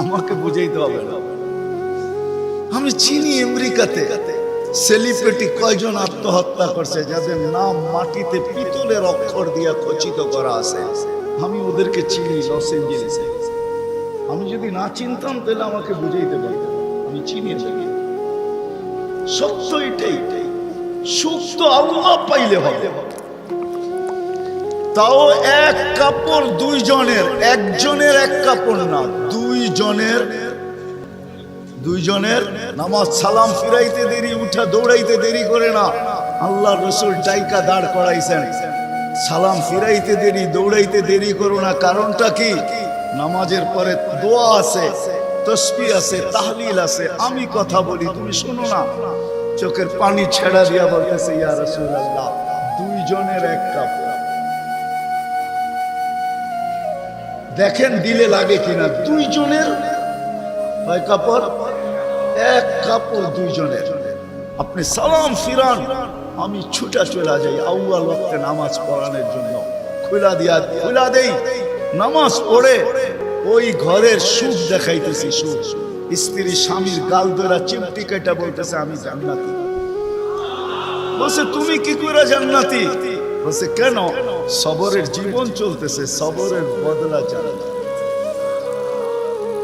আমাকে বুঝাইতে হবে না, আমি চিনি আমেরিকাতে সেলিব্রিটি কয়জন আত্মহত্যা করছে, যাদের নাম মাটিতে পিতলের অক্ষর দিয়ে খচিত করা আছে। আমি ওদেরকে চিনি লস এঞ্জেলেসে। আমি যদি না চিনতাম তাহলে আমাকে বুঝাইতে পারতাম, আমি চিনি। সত্য এটাই, সুখ তো আল্লাহ পাইলে হবে। তাও এক কাপড় দুইজনের, একজনের এক কাপড় না, দুইজনের নামাজ সালাম ফিরাইতে দেরি, উঠা দৌড়াইতে দেরি করে না। আল্লাহ রসুল ডাইকা দাঁড় করাইছেন, সালাম ফিরাইতে দেরি, দৌড়াইতে দেরি করো না। কারণটা কি? নামাজের পরে দোয়া আছে, তসবিহ আছে, তাহলিল আছে। আমি কথা বলি, তুমি শোনো না। চোখের পানি ছেড়া দিয়া বলতেছে, ইয়া রাসূলুল্লাহ, দুইজনের এক কাপড়। দেখেন দিলে লাগে কিনা। দুইজনের কয় কাপড়? এক কাপড় দুইজনের। আপনি সালাম ফিরান, আমি ছুটা চলে যাই আউয়াল ওয়াক্তে নামাজ পড়ানোর জন্য। খুলা দেই, নামাজ পড়ে ওই ঘরের সুখ দেখাইতেছি। সুখ, স্ত্রী স্বামীর গাল ধরা চিমটি কেটে বলতেছে আমি জান্নাতি। বলছে তুমি কি করে জান্নাতি? বলছে কেন? সবরের জীবন চলতেছে, সবরের বদলা জানা।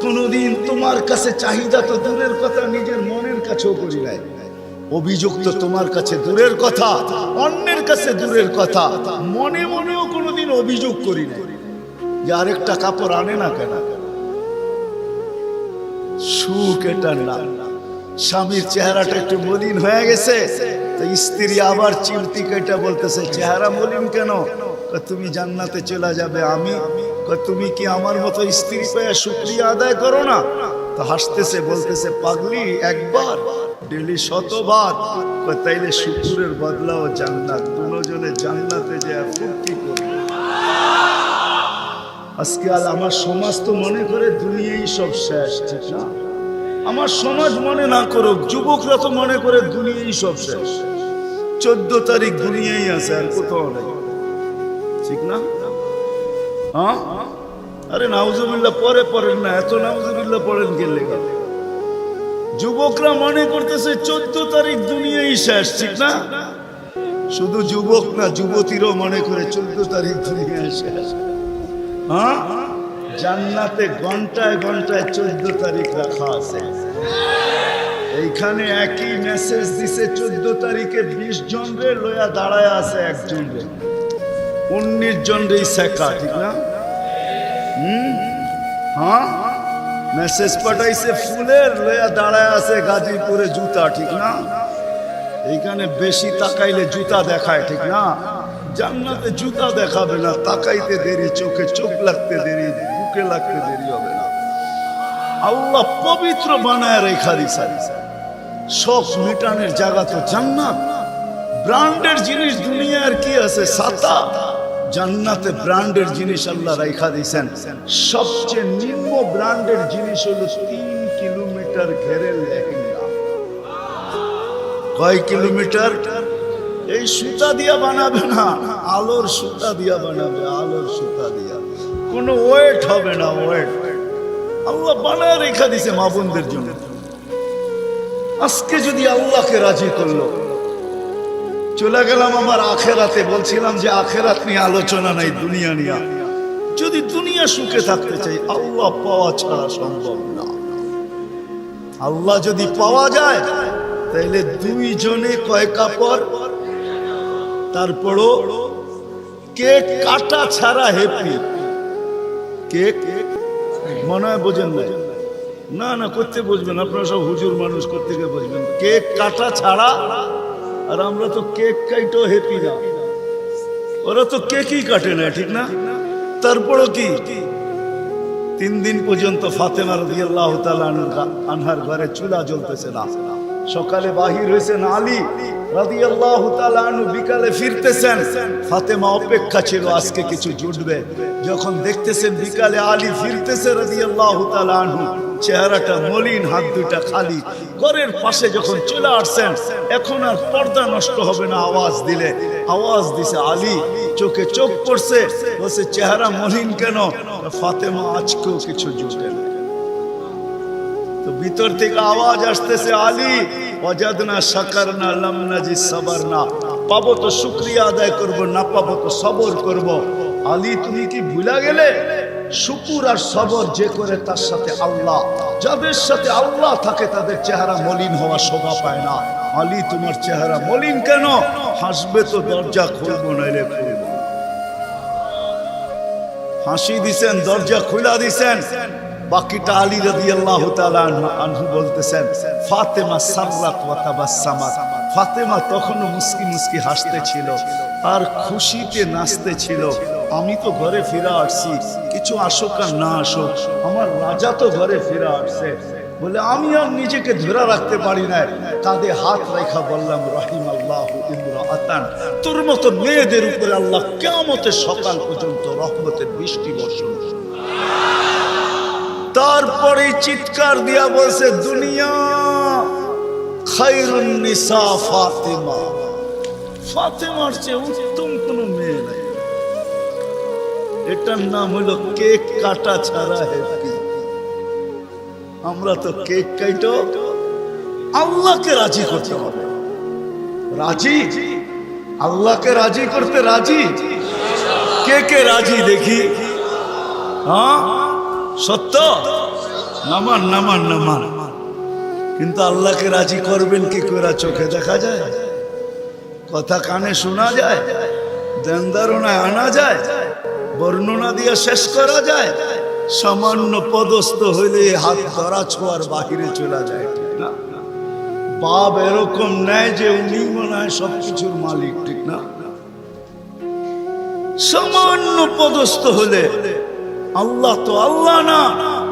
কোনদিন তোমার কাছে চাহিদা তো দূরের কথা, নিজের মনের কাছেও করি নাই। অভিযোগ তো তোমার কাছে দূরের কথা, অন্যের কাছে দূরের কথা, মনে মনেও কোনোদিন অভিযোগ করি নাই যে আরেকটা কাপড় আনে না কেন। সুখ এটার নাম। স্বামীর চেহারাটা একটু মলিন হয়ে গেছে, তো স্ত্রী আবার চিমটি কেটে বলতেছে চেহারা মলিন কেন? তুমি জান্নাতে চলে যাবে। আমি তুমি কি আমার মতো স্ত্রী পেয়ে শুকরিয়া আদায় করো না? তো হাসতেছে, বলতেছে পাগলি, একবার ডেলি 100 বার। তাইলে শুকুরের বদলাও জান্নাত। দুজনে জান্নাতে যে ফুর্তি করবে। আজকাল আমার সমাজ তো মনে করে দুনিয়াই সব শেষ, ঠিক না? আমার সমাজ মনে না করুক, যুবকরা তো মনে করে দুনিয়াই সব শেষ। 14 তারিখ দুনিয়াই আছে, আর কোথাও নেই, ঠিক না? হ্যাঁ, আরে নাউজুবিল্লাহ পরে পড়েন না, এত নাউজুবিল্লাহ পড়েন গেলে। যুবকরা মনে করতেছে 14 তারিখ দুনিয়াই শেষ, ঠিক না? শুধু যুবক না, যুবতীরও মনে করে 14 তারিখ দুনিয়াই শেষ। হ্যাঁ, জান্নাতে ঘন্টায় ঘন্টায় 14 তারিখ রাখা আছে। এইখানে একই মেসেজ দিছে 14 তারিখে 20 জন রে লয়া দাঁড়ায় আছে, একজন রে 19 জন রে শেখা, ঠিক না? হ্যাঁ, মেসেজ পাঠাইছে ফুলের, লয়া দাঁড়ায় আছে গাজীপুরে জুতা, ঠিক না? এইখানে বেশি তাকাইলে জুতা দেখায়, ঠিক না? জান্নাতে জুতা দেখাবে না, তাকাইতে দেরি, চোখে চোখ লাগতে দেরি, বুকে লাগতে দেরি হবে না। আল্লাহ পবিত্র বানায় রেখা দিছে। শখ মিটানের জায়গা তো জান্নাত। ব্র্যান্ডের জিনিস দুনিয়ার কি আছে? ছাতা। জান্নাতে ব্র্যান্ডের জিনিস আল্লাহ রেখা দিয়েছেন। সবচেয়ে নিম্ন ব্র্যান্ডের জিনিস হলো 3 কিলোমিটার ঘেরে লেহেঙ্গা। কয় কিলোমিটার? এই সুতা দিয়া বানাবে না, আলোর সুতা দিয়া বানাবে, আলোর সুতা দিয়া। কোনো ওয়েট হবে না, ওয়েট। আল্লাহ বানায় রেখা দিছে মা বোনদের জন্য। আজকে যদি আল্লাহকে রাজি করলো, চলে গেলাম আমার আখেরাতে। বলছিলাম যে আখেরাত নিয়ে আলোচনা নাই, দুনিয়া নিয়ে। যদি দুনিয়া সুখে থাকতে চাই, আল্লাহ পাওয়া ছাড়া সম্ভব না। আল্লাহ যদি পাওয়া যায়, তাহলে 2 জনে কয় কাপড়? তারপরও কেক কাটা ছাড়া হ্যাপি। কেক মনে হয় বোঝেন না? না না, করতে বুঝবেন, আপনারা সব হুজুর মানুষ, করতে গিয়ে বুঝবেন। কেক কাটা ছাড়া। আর আমরা তো কেক কাইটো হ্যাপি না, ওরা তো কেকই কাটে না, ঠিক না? তারপরও কি 3 দিন পর্যন্ত ফাতেমা রাদিয়াল্লাহু তাআলা আনহার ঘরে চুলা জ্বলতেছে না। সকালে বাহির হয়েছেন আলী রাদিয়াল্লাহু তাআলা আনহু, বিকালে ফিরতেছেন। ফাতেমা অপেক্ষা ছিল আজকে কিছু জুটবে। যখন দেখতেছেন বিকালে আলী ফিরতেছে রাদিয়াল্লাহু তাআলা আনহু, চেহারাটা মলিন, হাত দুটা খালি। ঘরের পাশে যখন চলে আসছেন, এখন আর পর্দা নষ্ট হবে না, আওয়াজ দিলে। আওয়াজ দিছে আলী, চোখে চোখ পড়ছে, বলছে চেহারা মলিন কেন? ফাতেমা আজকেও কিছু জুটে না। তো ভিতর থেকে আওয়াজ আসতেছে, আলী ওয়াজাদনা শাকারনা লাম নাজিদ সাবারনা। পাবো তো শুকরিয়া আদায় করব, না পাবো তো সবর করব। আলী তুমি কি ভুলা গেলে? শুকুর আর সবর যে করে তার সাথে আল্লাহ। যাদের সাথে আল্লাহ থাকে তাদের চেহারা মলিন হওয়া শোভা পায় না। আলী তোমার চেহারা মলিন কেন? হাসবে তো দরজা খুলবো, নাইলে খুলবো। হাসি দিছেন, দরজা খুলা দিছেন। বাকিটা আলী রাদিয়াল্লাহু তাআলা আনহু বলতেছেন, ফাতেমা সাররাত ওয়া তাবাসসামাত। ফাতেমা তখনও মুস্কি মুস্কি হাসতেছিল আর খুশিতে নাচতেছিল। আমি তো ঘরে ফিরে আসছি, কিছু আসুক আর না আসুক, আমার রাজা তো ঘরে ফিরে আসছে। বলে আমি আর নিজেকে ধরে রাখতে পারি না, কাঁধে হাত রেখা বললাম, রাহিমাল্লাহু ইমরাআতান। তোর মতো মেয়েদের উপরে আল্লাহ কিয়ামতের সকাল পর্যন্ত রহমতের বৃষ্টি বর্ষণ। তারপরে চিৎকার দিয়া বলছে, দুনিয়া খায়রুন নিসা ফাতেমা। ফাতেমার চেয়ে উত্তম কোনো মেয়ে নাই। এটার নাম হলো কেক কাটা ছাড়া হ্যাপি। আমরা তো কেক কাটো, আল্লাহকে রাজি করতে হবে। রাজি? আল্লাহকে রাজি করতে রাজি? কে কে রাজি দেখি? হ্যাঁ সত্য? নামান নামান নামান। কিন্তু আল্লাহকে রাজি করবেন কি করে? চোখে দেখা যায়? কথা কানে শোনা যায়? ধ্যান ধারণায় আনা যায়? বর্ণনা দিয়ে শেষ করা যায়? সামান্য পদস্থ হইলে হাত ধরা ছোঁয়ার বাহিরে চলে যায়, ঠিক না? বাপ এরকম নেয় যে উনি মনে হয় সবকিছুর মালিক, ঠিক না? সামান্য পদস্থ হলে আল্লাহ তো আল্লাহ না,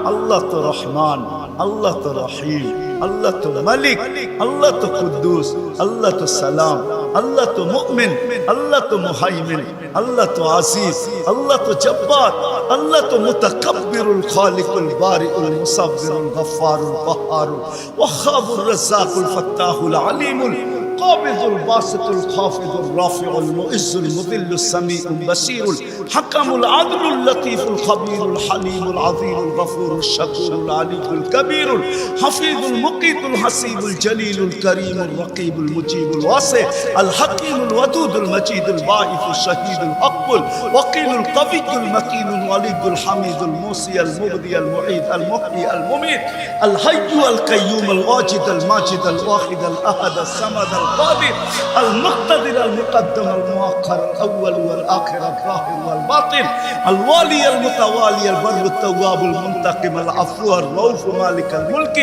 আল্লাহ তো রহমান, আল্লাহ তো রহিম, আল্লাহ তো মালিক, আল্লাহ তো কুদ্দুস, আল্লাহ তো সালাম, আল্লাহ তো মুমিন, আল্লাহ তো মুহাইমিন, আল্লাহ তো আসিস, আল্লাহ তো জব্বার, আল্লাহ তো মুতাকাব্বিরুল খালিকুল বারিউল মুসাব্বিরুল গফফারুল কহ্হারুল ওয়াহ্হাবুর রাজ্জাকুল ফাত্তাহুল আলিমুল القابض الباسط الخافض الرافع المعز المذل السميع البصير الحكم العدل اللطيف الخبير الحليم العظيم الغفور الشكور العلي الكبير الحفيظ المقيت الحسيب الجليل الكريم الرقيب المجيب الواسع الحكيم الودود المجيد الباعث الشهيد الأقبل وقيل القوي المكين الولي الحميد الموصي المبدي المعيد المحيي المميت الحي القيوم الواجد الماجد الواحد الأحد الصمد القادر المقتدر المقدم المؤخر الأول والآخر الظاهر والباطن الوالي المتوالي البر التواب المنتقم العفو الرؤوف مالك الملك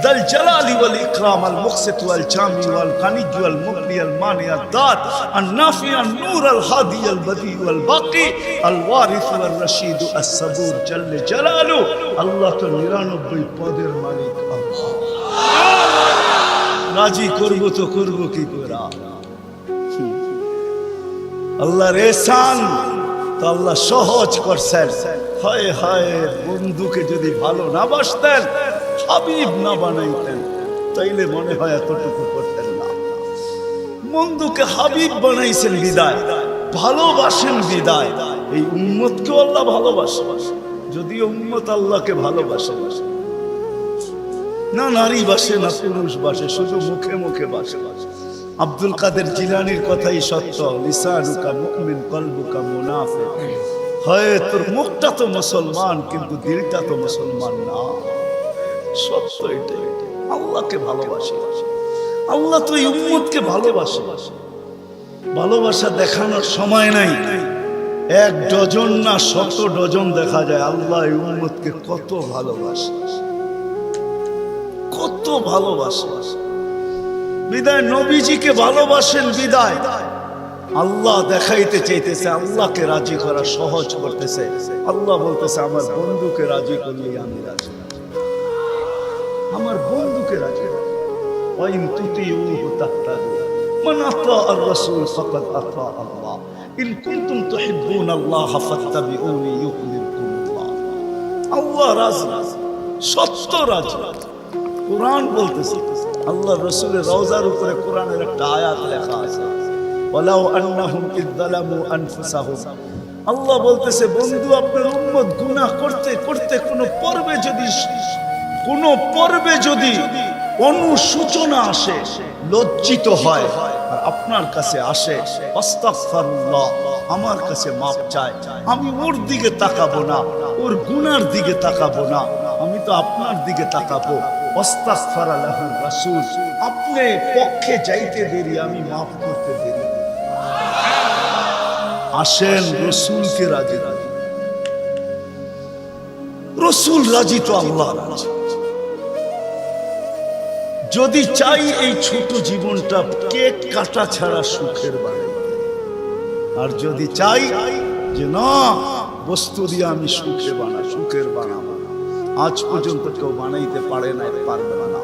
ذا الجلال والإكرام المقسط والجامع والغني والمغني المانع الذات النافع النور الهادي البديع والباقي الوارث والرشيد الصبور جل جلاله الله تنيرانوبي পদের মালিক আল্লাহ। রাজি করব তো করব কি করে? আল্লাহর ihsan তো আল্লাহ সহজ করছেন। হায় হায়, বন্ধুকে যদি ভালো না বাসতেন, হাবিব না বানাইতেন, তাইলে মনে হয় এতটুকু করতেন না। বন্ধুকে হাবিব বানাইছেন বিদায়, ভালোবাসেন বিদায়। এই উম্মতকে আল্লাহ ভালোবাসে, যদিও উম্মত আল্লাহকে ভালোবাসে না, নারী বাসে না পুরুষ বাসে, শুধু মুখে মুখে বাসে। আব্দুল কাদের জিলানির কথাই সত্য, লিসানুকা মুমিন কলবুকা মুনাফিক। হয় তোর মুখটা তো মুসলমান কিন্তু দিলটা তো মুসলমান না। সত্য এটাই। আল্লাহকে ভালোবাসে, আল্লাহ তো এই উম্মতকে ভালোবাসে। ভালোবাসা দেখানোর সময় নাই, এক ডজন না 100 ডজন দেখা যায় আল্লাহ এই উম্মতকে কত ভালোবাসে, কত ভালোবাসে। বিদায় নবীজিকে ভালোবাসেন বিদায় আল্লাহ দেখাইতে চাইতেছে, আল্লাহকে রাজি করা সহজ করতেছে। আল্লাহ বলতেছে আমার বন্ধুকে রাজি করলে আমি রাজি, আমার বন্ধুকে রাজি। ওয়াইন তুতিউহু তাহতাদু মান আতা আর রাসূল ফাকাদ আতা আল্লাহ ইন কুনতুম তুহিব্বুনাল্লাহ ফাত্তাবিউনি ইউহিব্বুকুমুল্লাহ। আল্লাহ রাজি, সত্য রাজি। কোরআন বলতেছে, আল্লাহ রাসূলের রওজার উপরে কোরআনের একটা আয়াত লেখা আছে, ওয়ালাউ আন্নাহুম ইয যালামু আনফুসাহুম। আল্লাহ বলতেছে বন্ধু আপনার উম্মত গুনাহ করতে করতে কোন পর্বে যদি অনুশোচনা আসে, লজ্জিত হয় আর আপনার কাছে আসে, আস্তাগফিরুল্লাহ, আমার কাছে মাপ চায়, আমি ওর দিকে তাকাবো না, ওর গুনার দিকে তাকাবো না, আমি তো আপনার দিকে তাকাবো। আস্তাগফারা লাহুর রাসূল, আপনি পক্ষে যাইতে দেরি, আমি মাফ করতে দেরি। আসেন রাসূলকে রাজি, রাসূল রাজি তো আল্লাহ রাজি। যদি চাই এই ছোট জীবনটা কেক কাটা ছাড়া সুখের বানাইতে, আর যদি চাই যে না বস্তু দিয়ে আমি সুখের বানাবো, আজ পর্যন্ত কেউ বানাইতে পারে না, পারবে না।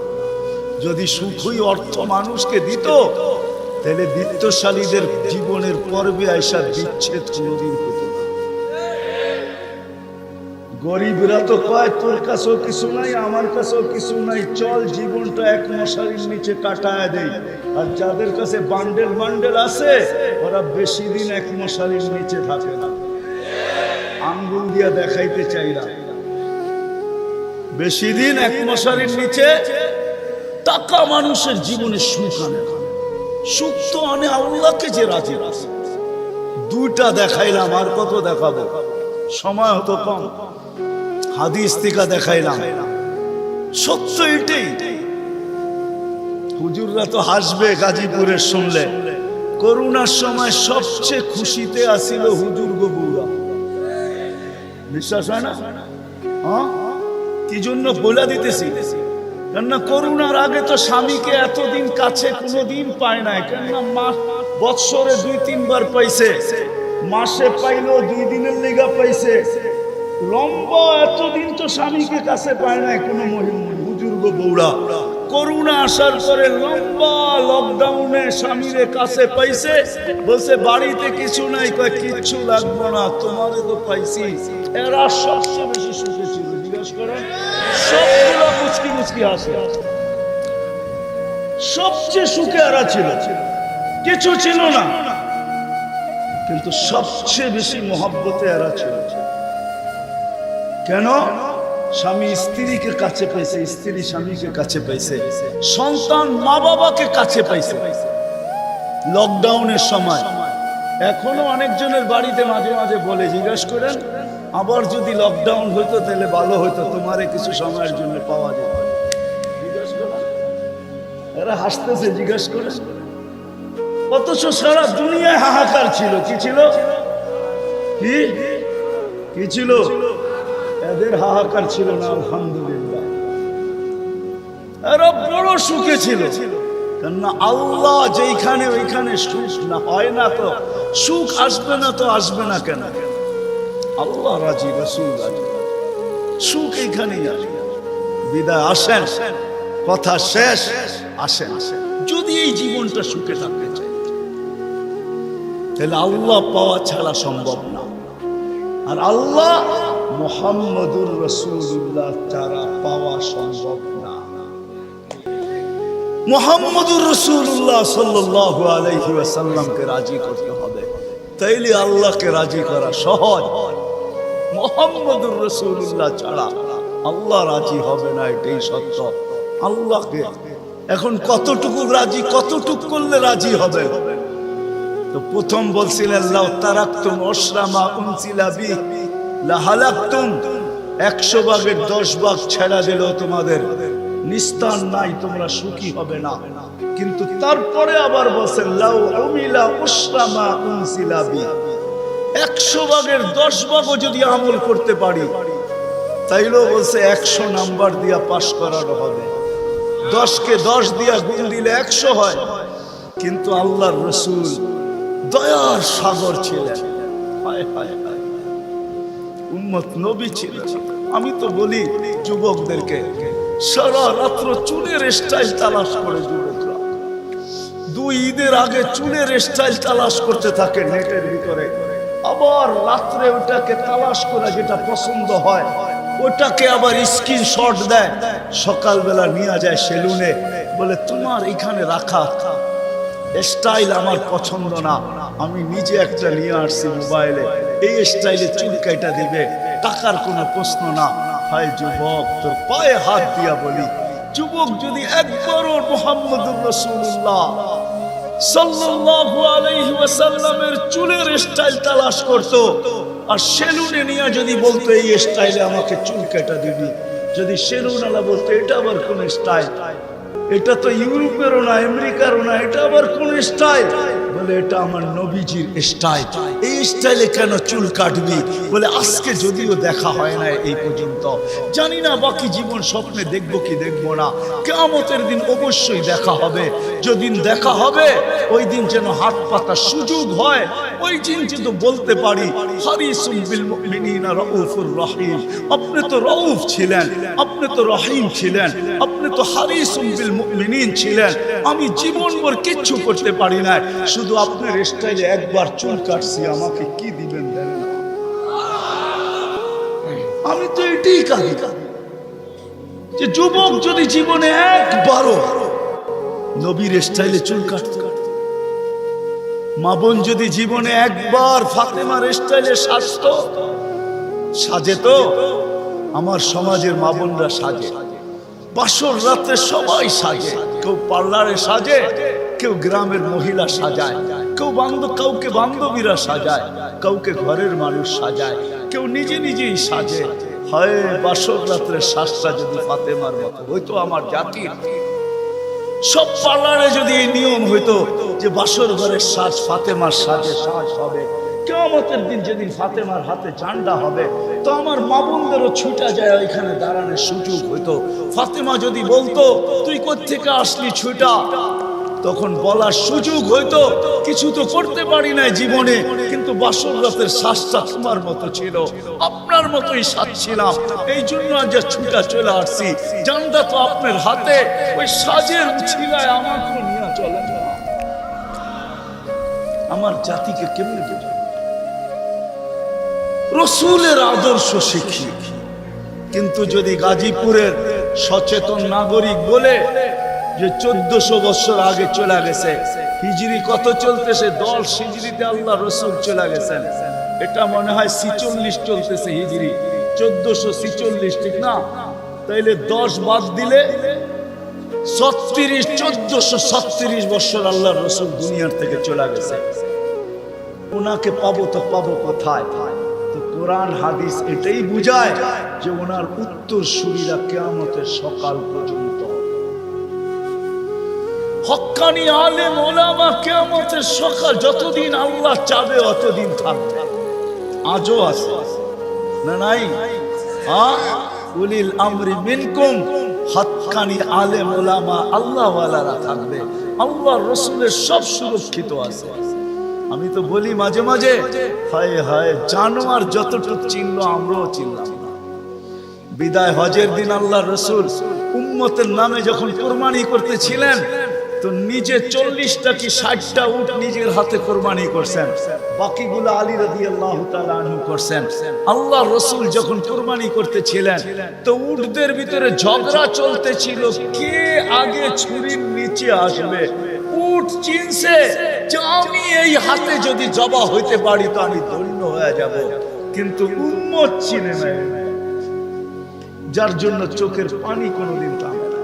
যদি সুখই অর্থ মানুষকে দিত, তাহলে বিত্তশালীদের জীবনের পর্বে আইসা বিচ্ছেদ কোনোদিন হতো না। গরিবরা তো কয় তোর কাছেও কিছু নাই, আমার কাছেও কিছু নাই, চল জীবনটা এক মশারির নিচে কাটায় দেই। আর যাদের কাছে বান্ডেল বান্ডেল আছে, ওরা বেশি দিন এক মশারির নিচে থাকে না। আঙ্গুল দিয়া দেখাইতে চাই না, বেশি দিন এক মশারির নিচে টাকা মানুষের জীবনে সুখ আনে। সুখ তো আনে আল্লাহকে যে রাজি আছে। দুইটা দেখাইলাম, আর কত দেখাবো, সময় হতো কম। হাদিস থেকে দেখাইলাম, সত্য এটাই। হুজুররা তো হাসবে গাজীপুরের শুনলে। করোনার সময় সবচেয়ে খুশিতে আসিল হুজুর গো বউরা। বিশ্বাস হয় না? হ্যাঁ, কি জন্য বলে দিতেছি, কেননা করোনার আগে তো স্বামীকে এতদিন কাছে কোনোদিন পায় নাই। কেননা বৎসরে 2-3 বার পাইছে, মাসে পাইলো 2 দিনের লেগা পাইছে। লম্বা এতদিন তো স্বামীকে কাছে পায় নাই কোনো হুজুর গো বউরা। করোনা আসার পরে লম্বা লকডাউনে স্বামীরে কাছে পাইছে, বলছে বাড়িতে কিছু নাই, কয় কিচ্ছু লাগবে না, তোমারে তো পাইছি। এরা সবচেয়ে বেশি সুখে ছিল, জিজ্ঞেস করেন। সবগুলো মুচকি মুচকি হাসে, সবচেয়ে সুখে এরা ছিল। কিছু ছিল না, কিন্তু সবচেয়ে বেশি মহব্বতে এরা ছিল। কেন? স্বামী স্ত্রীকে কাছে পাইছে, স্ত্রী স্বামীকে কাছে পাইছে, সন্তান মা বাবাকে কাছে পাইছে লকডাউনের সময়। এখনো অনেকজনের বাড়িতে মাঝে মাঝে বলে, জিজ্ঞাসা করেন আবার যদি লকডাউন হইতো তাহলে ভালো হইতো, তোমারে কিছু সময়ের জন্য পাওয়া যেত। জিজ্ঞাসা করেন, এরা হাসতেছে, জিজ্ঞাসা করেন। অথচ সারা দুনিয়ায় হাহাকার ছিল। কি ছিল? কি ছিল? এদের হাহাকার ছিল না, আলহামদুলিল্লাহ। এরা বড় সুখে ছিল। কেননা আল্লাহ যেখানে ওইখানে সুখ না হয় না, তো সুখ আসবে না, তো আসবে না কেন? আল্লাহ রাজি, রাসূল রাজি, সুখ এইখানেই আসবে। বিদায় আসেন, কথা শেষ, আসেন। যদি এই জীবনটা সুখে থাকতে চাই, তাহলে আল্লাহ পাওয়া ছাড়া সম্ভব না। আর আল্লাহ মুহাম্মদুর রাসূলুল্লাহ ছাড়া পাওয়া সম্ভব না। মুহাম্মদুর রাসূলুল্লাহ সাল্লাল্লাহু আলাইহি ওয়াসাল্লামকে রাজি করতে হবে, তাইলে আল্লাহকে রাজি করা সহজ। মুহাম্মদুর রাসূলুল্লাহ ছাড়া আল্লাহ রাজি হবে না, এটাই সত্য। আল্লাহকে এখন কতটুকু রাজি, কতটুকু করলে রাজি হবে? তো প্রথম বলছিলেন, লাউ তারাকতুম উশরামা উনসিলা বি লাহালাকতুম, 100 ভাগের 10 ভাগ ছেড়া দিল তোমাদের নিস্তার নাই, তোমরা সুখী হবে না। কিন্তু তারপরে আবার বলছেন, লাউ উমিলা উশরামা উনসিলা বি, 100 ভাগের 10 ভাগও যদি আমল করতে পারি, তাইলেও বলছে 100 নাম্বার দিয়া পাস করানো হবে। 10কে 10 দিয়া গুণ দিলে 100 হয়। কিন্তু আল্লাহর রাসূল দয়ার সাগর ছিলেন, হায় হায় হায়, উম্মত নবী ছিলেন। আমি তো বলি যুবকদেরকে, সারা রাত্র চুলের স্টাইল তালাশ করে যুবকরা 2 ঈদের আগে চুলের স্টাইল তালাশ করতে থাকে নেটের ভিতরে, আবার রাত্রে ওটাকে তালাশ করে যেটা পছন্দ হয় ওটাকে আবার স্ক্রিনশট দেয়, সকালবেলা নিয়ে যায় সেলুনে, বলে তোমার এখানে রাখা স্টাইল আমার পছন্দ না, আমি নিজে একটা নিয়ে আসছি মোবাইলে, এই স্টাইলে চুল কাটা দিবে, টাকার কোনো প্রশ্ন না। হায় যুবক, তোর পায়ে হাত দিয়া বলি, যুবক যদি একবারও মুহাম্মদুর রাসূলুল্লাহ সাল্লাল্লাহু আলাইহি ওয়াসাল্লামের চুলের স্টাইল তালাশ করত, আর সেলুনে নিয়ে যদি বলতো এই স্টাইলে আমাকে চুল কাটা দিবি, যদি সেলুনওয়ালা বলতো এটা আবার কোন স্টাইল, এটা তো ইউরোপেরও না আমেরিকারও না, এটা আবার কোন স্টাইল, বলে এটা আমার নবীজির স্টাইল, এই স্টাইলে কেন চুল কাটবি? বলে আজকে যদিও দেখা হয় না এই পর্যন্ত, জানি না বাকি জীবন স্বপ্নে দেখবো কি দেখবো না, কিয়ামতের দিন অবশ্যই দেখা হবে। যেদিন দেখা হবে ওই দিন যেন হাত পাতার সুযোগ হয়, ওই দিন যেন বলতে পারি হারিসুম বিল মুমিনিনা রাউফুর রহিম, আপনি তো রাউফ ছিলেন, আপনি তো রহিম ছিলেন, আপনি তো হারিসুম বিল মুমিনিন ছিলেন, আমি জীবনভর কিচ্ছু করতে পারি না, শুধু আপনার স্টাইলে একবার চুল কাটছি, আমাকে কি দিবেন দেন না? আমি তো এটাই কাঁদি যে যুবক যদি জীবনে একবারও নবীর স্টাইলে চুল কাটত, মা বোন যদি জীবনে একবার ফাতেমার স্টাইলে সাজত, সাজে তো আমার সমাজের মা বোনরা সাজে, বাসর রাতে সবাই সাজে, কেউ পার্লারে সাজে, কেউ গ্রামের মহিলা সাজায়, কাউকে বান্ধবীরা সাজায়, কাউকে ঘরের মানুষ সাজায়, কেউ নিজে নিজেই সাজে। হয় বাসর রাত্রের শ্বাসটা যদি ফাতেমার মতো হইতো আমার জাতির, সব পার্লারে যদি এই নিয়ম হইতো যে বাসর ঘরের শ্বাস ফাতেমার সাজে শ্বাস হবে, কিয়ামতের দিন যেদিন ফাতেমার হাতে ঝান্ডা হবে তো আমার মা বোনদেরও ছুটা যায় ওইখানে দাঁড়ানোর সুযোগ হইতো। ফাতেমা যদি বলতো তুই কোত্থেকে আসলি ছুটা, তখন বলার সুযোগ হইতো কিছু তো করতে পারি না জীবনে, কিন্তু বাসর রাতের শ্বাসটা তোমার মতো ছিল, আপনার মতোই সাজছিলাম, এই জন্য আজ ছুটা চলে আসছি, জানটা তো আপনার হাতে, ওই সাজের ছিলায় আমাকে নিয়ে চলে না। আমার জাতিকে কেমনে বোঝা রসুলের আদর্শ শিখি, কিন্তু যদি গাজীপুরের সচেতন নাগরিক বলে যে 1400 বছর আগে চলে গেছে, হিজরি কত চলতেছে 10 হিজরিতে আল্লাহ রসুল চলে গেছেন, এটা মনে হয় 46 চলতেছে হিজরি, 1446 ঠিক না? তাইলে 10 বাদ দিলে 1437 বছর আল্লাহ রসুল দুনিয়ার থেকে চলে গেছে। ওনাকে পাবো তো পাবো কোথায়? তো কোরআন হাদিস এটাই বুঝায় যে ওনার উত্তর সুরীরা কিয়ামতের সকাল পর্যন্ত, হক্কানি আলেম ওলামা কিয়ামতের সকাল যতদিন আল্লাহ চাবে অতদিন থাকবে। আজও আছে না নাই? উলিল আমরি মিনকুম, হক্কানি আলেম ওলামা আল্লাহ ওয়ালারা থাকবে, আল্লাহ রসুলের সব সুরক্ষিত আছে। আমি তো বলি মাঝে মাঝে, হায় হায় জানোয়ার যতটুকু চিনল আমরাও চিনলাম না। বিদায় হজের দিন আল্লাহ রসুল উম্মতের নামে যখন কোরবানি করতেছিলেন তো নিজে 40টা কি 60টা উট নিজের হাতে কোরবানি করছেন, বাকিগুলো আলী রাদিয়াল্লাহু তাআলা আনহু করছেন। আল্লাহ রসুল যখন কোরবানি করতেছিলেন তো উটদের ভিতরে ঝগড়া চলতেছিল কে আগে ছুরির নিচে আসবে। উট চিনছে যে আমি এই হাতে যদি জবা হইতে পারি তো আমি ধন্য হয়ে যাব, কিন্তু উম্মত চিনে না, যার জন্য চোখের পানি কোনোদিন থামে না।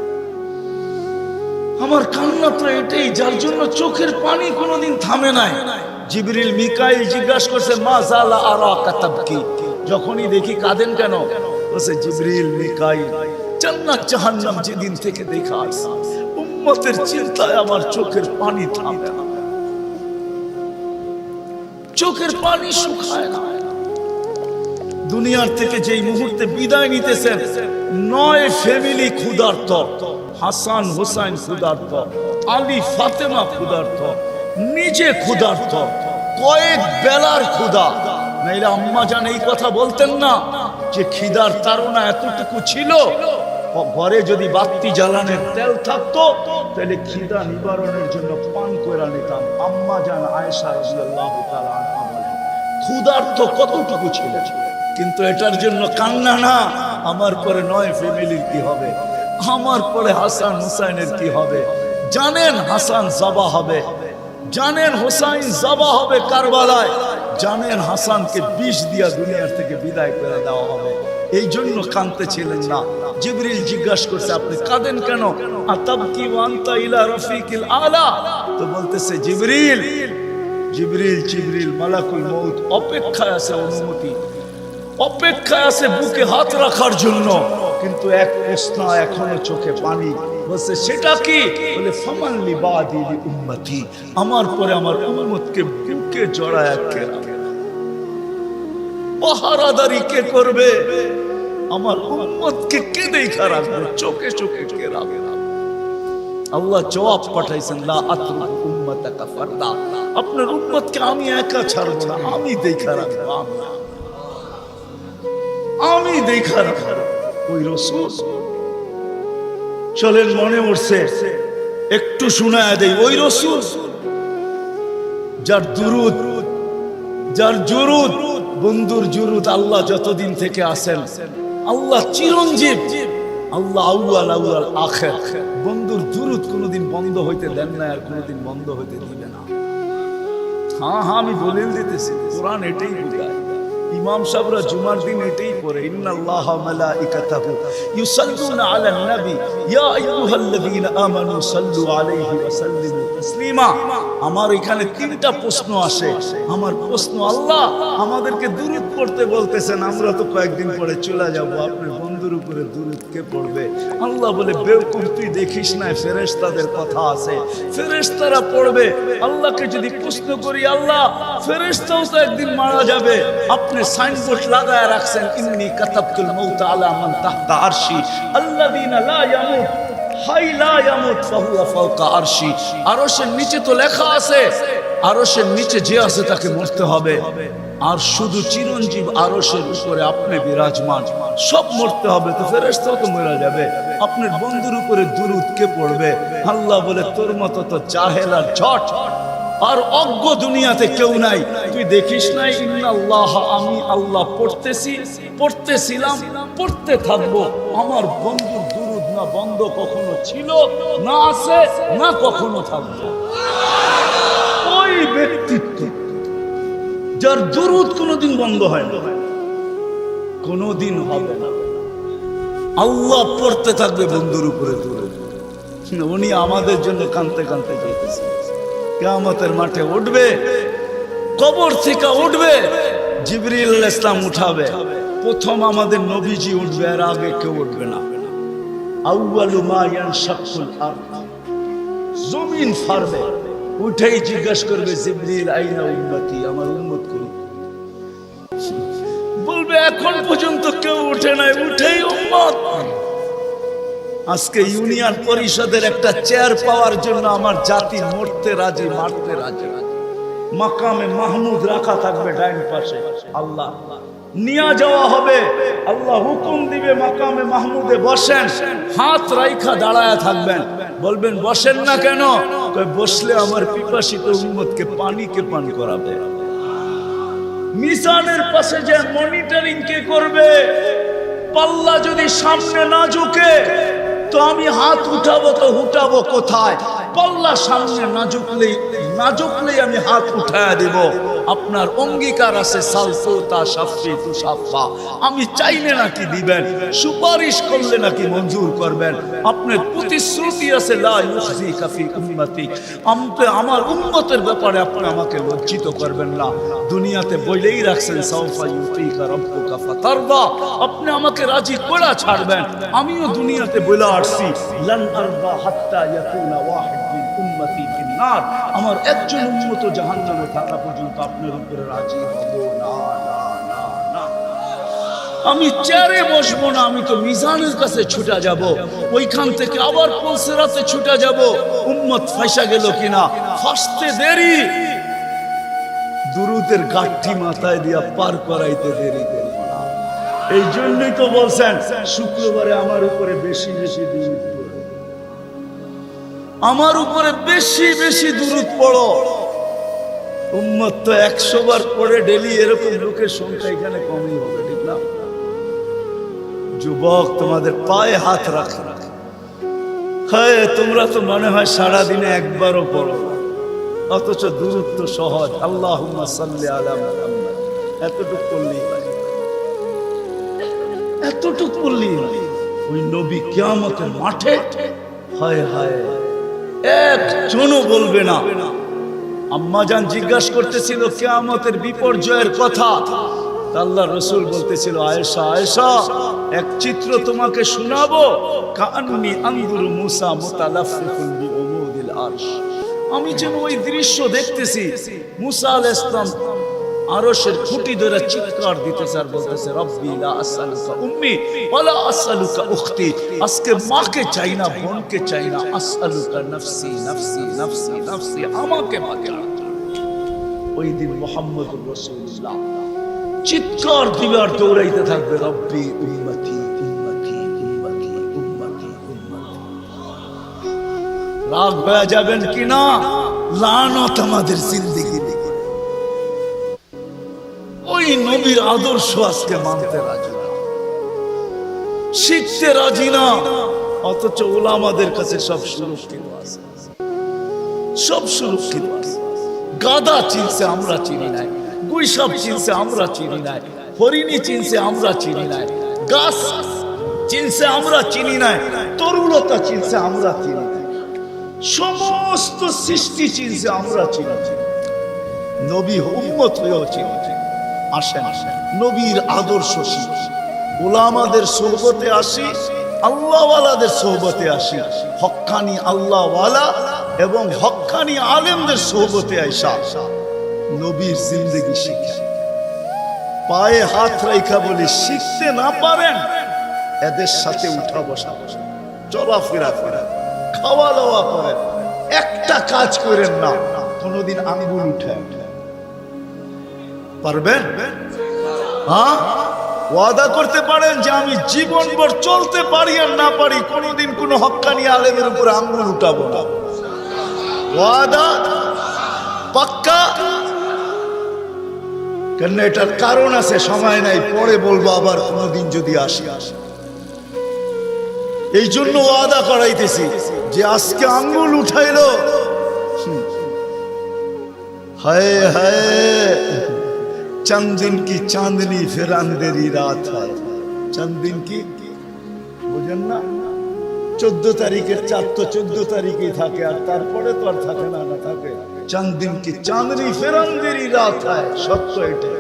আমার কান্না তো এটাই, যার জন্য চোখের পানি কোনোদিন থামে নাই। জিবরিল মিকাইল জিজ্ঞাসা করছে মা জালা আরাকা তাবকি, যখনই দেখি কাঁদেন কেন? বলছে জিবরিল মিকাইল জান্নাত জাহান্নাম যেদিন থেকে দেখা আসছে উম্মতের চিন্তায় আমার চোখের পানি থামে না, চোখের পানি শুকায় না। দুনিয়ার থেকে যেই মুহূর্তে বিদায় নিতেছেন 9 ফ্যামিলি ক্ষুধার্ত, হাসান হুসাইন ক্ষুধার্ত, আলী ফাতেমা ক্ষুধার্ত, নিজে ক্ষুধার্ত, কয়েক বেলার ক্ষুধা। নাইলে আম্মা জান এই কথা বলতেন না যে খিদার তাড়না এতটুকু ছিল, ঘরে যদি বাতি জ্বালানোর তেল থাকতো তাহলে খিদা নিবারণের জন্য পান করে নিতাম। আম্মা জান আয়েশা রাদিয়াল্লাহু তাআলা আনহা বলেন ক্ষুধার্ত কতটুকু ছিল, কিন্তু এটার জন্য কান্না না। আমার পরে 9 ফ্যামিলির কি হবে, আমার পরে হাসান হুসাইনের কি হবে? জানেন হাসান জবা হবে, জানেন হুসাইন জবা হবে কারবালায়, জানেন হাসানকে বিষ দিয়া দুনিয়ার থেকে বিদায় করে দেওয়া হবে, এই জন্য কাঁদতে ছিলেন না। জিবরিল জিজ্ঞাসা করছে আপনি কাঁদেন কেন? আতাবকি ওয়া আনতা ইলা রাফিকিল আলা, তো বলতেছে জিবরিল জিবরিল জিবরিল মালাকুল মউত অপেক্ষায় আছে, অনুমতি অপেক্ষায় আছে বুকে হাত রাখার জন্য, কিন্তু এক প্রশ্ন এখনো চোখে পানি। বলছে সেটা কি? বলে ফামান লিবাদি লিউম্মতি, আমার পরে আমার উম্মতকে বুকে জড়ায় কে রাখবে, পাহারাদারি কে করবে, আমার উম্মতকে কে দেখা রাখবে, চোখে চোখে কে রাখবে? আল্লাহ জবাব পাঠাইছেন লা আতরুক উম্মাতাকা ফারদা, আপনার উম্মতকে আমি একা ছাড়বো না, আমি দেখা রাখবো, আমি দেখা রাখবো। ওই রাসূল চলেন মনে উঠছে একটু শোনায় দেই, ওই রাসূল যার দুরুদ, যার জুরুদ, বন্ধুর জুরুদ আল্লাহ যতদিন থেকে আসেন, আল্লাহ চিরঞ্জীব, আল্লাহ আউয়াল আউয়াল আখির, বন্ধুর দুরুদ কোনোদিন বন্ধ হইতে দেন না, আর কোনোদিন বন্ধ হইতে দিবে না। হ্যাঁ হ্যাঁ আমি বলে দিতেছি, কোরআন এটাই বোঝায়। ইমাম সাহেবরা জুমার দিন এটাই পড়ে, ইন্নাল্লাহা মালাইকাতাহু ইউসাল্লুনা আলান নবী ইয়া আইয়ুহাল্লাযীনা আমানু সাল্লু আলাইহি ওয়া সাল্লিমু তাসলিমা। আমার এখানে তিনটা প্রশ্ন আসে। আমার প্রশ্ন, আল্লাহ আমাদেরকে দুরূদ পড়তে বলতেছেন, আমরা তো কয়েকদিন পরে চলে যাব, আপনার বন্ধুর উপরে দুরূদ কে পড়বে? আল্লাহ বলে, বেওকুফ, তুই দেখিস না ফেরেশতাদের কথা আছে, ফেরেশতারা পড়বে। আল্লাহকে যদি প্রশ্ন করি, আল্লাহ ফেরেশতাও তো একদিন মারা যাবে, আপনি সাইনবোর্ড লাগায় রাখছেন, ইন্নী কাতাবতুল মাউত আলা মান তাহতা আরশি আল্লাযীনা লা ইয়ামুত হাই লা ইয়ামুত ফাহুয়া ফাওকা আরশি। আরশের নিচে তো লেখা আছে, আরশের নিচে যে আছে তাকে মরতে হবে, আর শুধু চিরঞ্জীব আরশের উপরে আপনি বিরাজমান, সব মরতে হবে, তো ফেরেশতাও তো মরে যাবে, আপনার বন্ধুর উপরে দুরূদ কে পড়বে? আল্লাহ বলে, তোর মতো তো জাহেল আর ঝট আর অজ্ঞ দুনিয়াতে কেউ নাই, তুই দেখিস নাই ইন্নাল্লাহ, আমি আল্লাহ পড়তেছি, পড়তেছিলাম, পড়তে থাকবো। আমার বন্ধুর দুরূদ না বন্ধ কখনো ছিল, না আছে, না কখনো থাকবে। ওই ব্যক্তিত্ব যার দুরূদ কোনোদিন বন্ধ হয় না, কোনোদিন হবে না, আল্লাহ পড়তে থাকবে বন্ধুর উপরে দুরূদ। উনি আমাদের জন্য কাঁদতে কাঁদতে যেতেছে, কিয়ামতের মাঠে উঠবে, কবর থেকে উঠবে, জিবরিল আলাইহিস সালাম উঠাবে, প্রথম আমাদের নবীজি উঠবে, আর আগে কেউ উঠবে না। আউয়ালু মা ইয়ানশাকুল আরদ, জমিন ফাড়বে, উঠেই জিজ্ঞাসা করবে, জিবরিল আইনা উম্মতি, আমার উম্মত কই? বলবে, এখন পর্যন্ত কেউ উঠে নাই, উঠেই উম্মত। আজকে ইউনিয়ন পরিষদের একটা চেয়ার পাওয়ার জন্য আমার জাতি মরতে রাজি, মারতে রাজি। মাকামে মাহমুদ রাখা থাকবে ডাইন পাশে, আল্লাহ নিয়ে যাওয়া হবে, আল্লাহ হুকুম দিবে মাকামে মাহমুদে বসেন, হাত রাইখা দাঁড়ায় থাকবেন, বলবেন বসেন না কেন? বসলে আমার পিপাসিত উম্মতকে পানি কে পান করাবে। মিজানের পাশে যে মনিটরিং কে করবে, পাল্লা যদি সামনে না ঝুঁকে তো আমি হাত উঠাবো, তো উঠাবো কোথায়? পাল্লা সামনে না ঝুঁকলেই আমি হাত উঠায়া দিব। আপনার অঙ্গীকার আছে, সালফুতা শাফিতু শাফা, আমি চাইলে নাকি দিবেন, সুপারিশ করলে নাকি মঞ্জুর করবেন। আপনার প্রতিশ্রুতি আছে, লা ইউখজিকা ফি উম্মতি, আমার উম্মতের ব্যাপারে আপনি আমাকে লজ্জিত করবেন না। দুনিয়াতে বলেই রাখছেন, সাউফা ইউতিকা রাব্বুকা ফাতারদা, আপনি আমাকে রাজি করে ছাড়বেন। আমিও দুনিয়াতে বলে আসছি, লান আরদা হাত্তা ইয়াকুনা ওয়াহিদ মিন উম্মতি ফিন নার, আমার একজন উম্মত জাহান্নামে থাকা পর্যন্ত আপনার উপরে রাজি হব না, না, না, না। আমি চেয়ারে বসবো না, আমি তো মিজানের কাছে ছুটে যাব, ওইখান থেকে আবার পুলসিরাতে ছুটে যাব। উম্মত ফাঁসা গেল কিনা, ফাঁসতে দেরি, দুরূদের গাঠি মাথায় দিয়া পার করাইতে দেরি করব না। এই জন্যই তো বলছেন, শুক্রবারে আমার উপরে বেশি বেশি দুরূদ পড়ো, আমার উপরে বেশি বেশি দুরূদ পড়ো। উম্মত তো 100 বার পড়ে ডেলি, এরকম লোকের সংখ্যা এখানে কমই হবে, ঠিক না? যুবক, তোমাদের পায়ে হাত রাখে, হ্যাঁ তোমরা তো মনে হয় সারাদিনে একবারও পড়ো, অথচ দুরূদ তো সহজ, আল্লাহুম্মা সাল্লি আলা মুহাম্মাদ, এতটুকু করলেই হয়, এতটুকু করলেই হয়। ওই নবী কিয়ামতের মাঠে, হায় হায়, একজনও বলবে না। আম্মাজান জিজ্ঞাসা করতেছিল কিয়ামতের বিপর্যয়ের কথা, আল্লাহ রাসূল বলতেছিল, আয়েশা আয়েশা, এক চিত্র তোমাকে শোনাবো, কাআন্নী আনজুরু মুসা মুতালাফফিকুন বিউমুদিল আরশ, আমি যেন ওই দৃশ্য দেখতেছি, মুসা আলাইহিস সালাম আরশের খুঁটি ধরে চিৎকার দিতেছে আর বলতেছে, রব্বি লা আসআলুকা উম্মি ওয়ালা আসআলুকা উখতি, আজকে মাকে চাই না, বোনকে চাই না, আসআলুকা নফসি নফসি নফসি নফসি, আমাকে মাকে। ওই দিন মুহাম্মদুর রাসূলুল্লাহ চিৎকার দিবে আর দৌড়াইতে থাকবে, রব্বি উম্মতি উম্মতি উম্মতি উম্মতি উম্মতি। রাগ হয়ে যাবেন কিনা, লানত আমাদের জিন্দেগি। ওই নবীর আদর্শ আজকে মানতে রাজি না, শিখতে রাজি না, অথচ ওলামাদের কাছে সব সুরক্ষিত আছে, সব সুরক্ষিত আছে। গাদা চিনছে, আমরা চিনি নাই, গুইসাপ চিনছে, আমরা চিনি নাই, হরিণী চিনছে, আমরা চিনি নাই। গাছ চিনছে, আমরা চিনি নাই। তরুলতা চিনছে, আমরা চিনি নাই। সমস্ত সৃষ্টি চিনছে, আমরা চিনি। নবী উম্মত হয়েও চিনি। আসেন নবীর আদর্শ শিখি, ওলামাদের সোহবতে আসি, আল্লাহওয়ালাদের সোহবতে আসি, হক্কানি আল্লাহওয়ালা এবং হক্কানি আলেমদের সোহবতে আইসা নবীর জিন্দেগি শিখি। পায়ে হাত রেখা বলি, শিখতে না পারেন এদের সাথে উঠা বসা, চলাফেরা করেন, খাওয়া দাওয়া করেন, একটা কাজ করেন না কোনোদিন আঙ্গুল উঠে পারবেন? হ্যাঁ, ওয়াদা করতে পারেন যে আমি জীবনভর চলতে পারি আর না পারি কোনোদিন কোনো হক্কানি আলেমের উপর আঙ্গুল উঠাবো না। ওয়াদা পাক্কা? কেন এটার কারণ আছে, সময় নাই, পরে বলবো আবার কোনোদিন যদি আসি। এই জন্য ওয়াদা করাইতেছি যে আজকে আঙ্গুল উঠাইলো, হায় হায় चंद दिन की चांदनी फिर अंधेरी रात है। चंद दिन की বুঝেন না, 14 তারিখের চাঁদ তো 14 তারিখেই থাকে, আর তারপরে তো আর থাকে না, না থাকে। चंद दिन की चांदनी फिर अंधेरी रात है, সত্য এটা।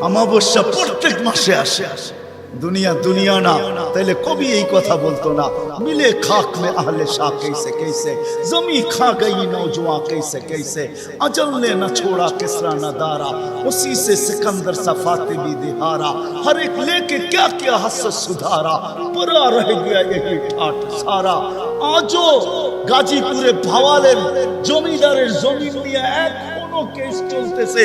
অমাবস্যা প্রত্যেক মাসে আসে। दुनिया दुनिया ना, पहले कभी यही कथा बोलतो ना। मिले खाक में अहले शाह कैसे कैसे, जमी खा गई नौजवान कैसे कैसे, अजल ने न छोड़ा किसरा न दारा, उसी से सिकंदर सा फातिमी दिहारा, हर एक लेके क्या क्या हसरत सुधारा, पूरा रह गया यही ठाठ सारा। आजो गाजीपुरे भावालेर जमीदारेर जमीन निये एखोनो केस चलतेছে,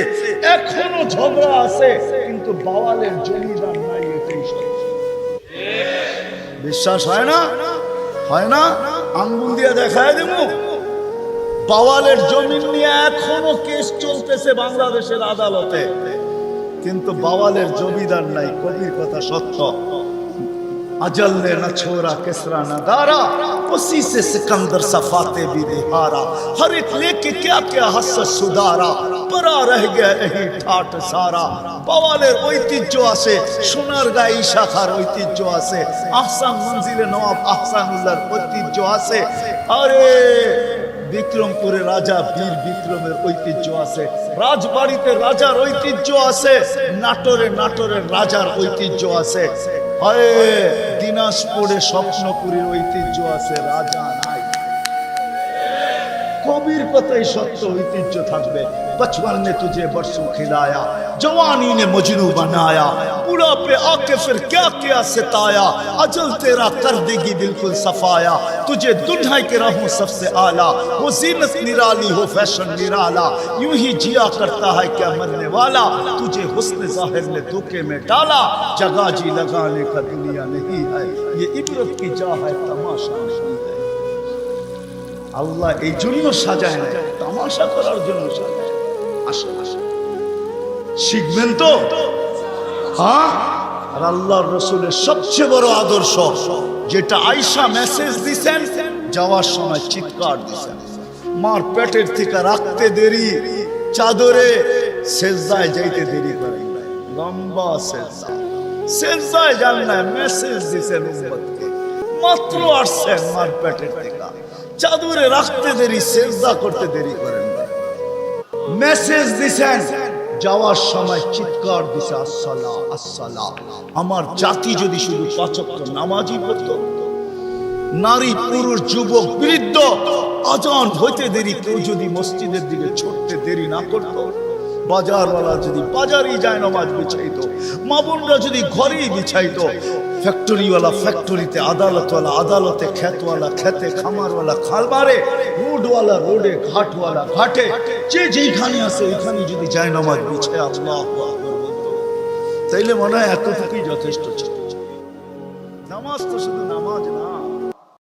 एखोनो झगड़ा আছে, কিন্তু ভাওয়ালের জমিদার নাই। বিশ্বাস হয় না? হয় না? আঙ্গুল দিয়ে দেখায় দেব। বাওয়ালের জমিন নিয়ে এখনো কেস চলতেছে বাংলাদেশের আদালতে, কিন্তু বাওয়ালের জমিদার নাই। কবির কথা সত্য। अजल ने न छोड़ा किसरा न दारा, उसी से सिकंदर सफाते भी दिहारा, हर एक लेके क्या क्या हसरत सुधारा, परा रह गया यही ठाट सारा। বাওয়ালের ঐতিহ্য আছে, সোনারগাঁও শাখার ঐতিহ্য আছে, আহসান মঞ্জিলে নওয়াব আহসানুল্লাহর ঐতিহ্য আছে, আরে বিক্রমপুরে রাজা বীর বিক্রমের ঐতিহ্য আছে, রাজবাড়িতে রাজার ঐতিহ্য আছে, নাটোরের রাজার ঐতিহ্য আছে, হয় দিনাজপুরে স্বপ্নপুরীর ঐতিহ্য আছে, রাজা নাই। কবির কথাই সত্য, ঐতিহ্য থাকবে। बचपन ने तुझे बरसों खिलाया, जवानी ने मजनू बनाया, बुढ़ापे आके फिर क्या क्या सिताया, अजल तेरा कर देगी बिल्कुल सफाया, तुझे दुल्हा के रहूं सबसे आला, वो जीनत निराली हो फैशन निराला, यूं ही जिया करता है क्या मरने वाला, तुझे हुस्न जाहिर ने धोखे में डाला, जगह जी लगाने का दुनिया नहीं है, ये इबरत की जा है तमाशा नहीं है। আল্লাহ এই জন্য সাজায় না, তামাশা করার জন্য সাজায়। আসেন আসেন, শিখবেন তো? হ্যাঁ। আর আল্লাহর রাসূলের সবচেয়ে বড় আদর্শ যেটা আয়েশা মেসেজ দিছেন, যাওয়ার সময় চিৎকার দিছেন, মার পেটের থেকে রাখতে দেরি, চাদরে সেজদায় যাইতে দেরি করে, লম্বা সেজদায় যান না, মেসেজ দিছেন উম্মতকে। মাত্র আসছেন মার পেটের থেকে, চাদরে রাখতে দেরি, সেজদা করতে দেরি করেন না। মেসেজ দিছেন, যাওয়ার সময় চিৎকার দিছে, আসসালাহ আসসালাহ। আমার জাতি যদি শুধু 5 ওয়াক্ত নামাজই পড়তো, নারী পুরুষ যুবক বৃদ্ধ আজান হইতে দেরি কেউ যদি মসজিদের দিকে ছুটতে দেরি না করত, বাজারওয়ালা যদি বাজারেই যায় নামাজ বিছাইতো, মা বোনরা যদি ঘরেই বিছাইতো, ফ্যাক্টরিওয়ালা ফ্যাক্টরিতে, আদালতওয়ালা আদালতে, খেতওয়ালা খেতে, খামারওয়ালা খামারে, রোডওয়ালা রোডে, ঘাটওয়ালা ঘাটে, যে যেখানে আছে ওইখানে যদি যায় নামাজ বিছায় আল্লাহু আকবার বলতো, তাইলে মনে হয় এতটুকুই যথেষ্ট ছিল। নামাজ তো শুধু নামাজ না।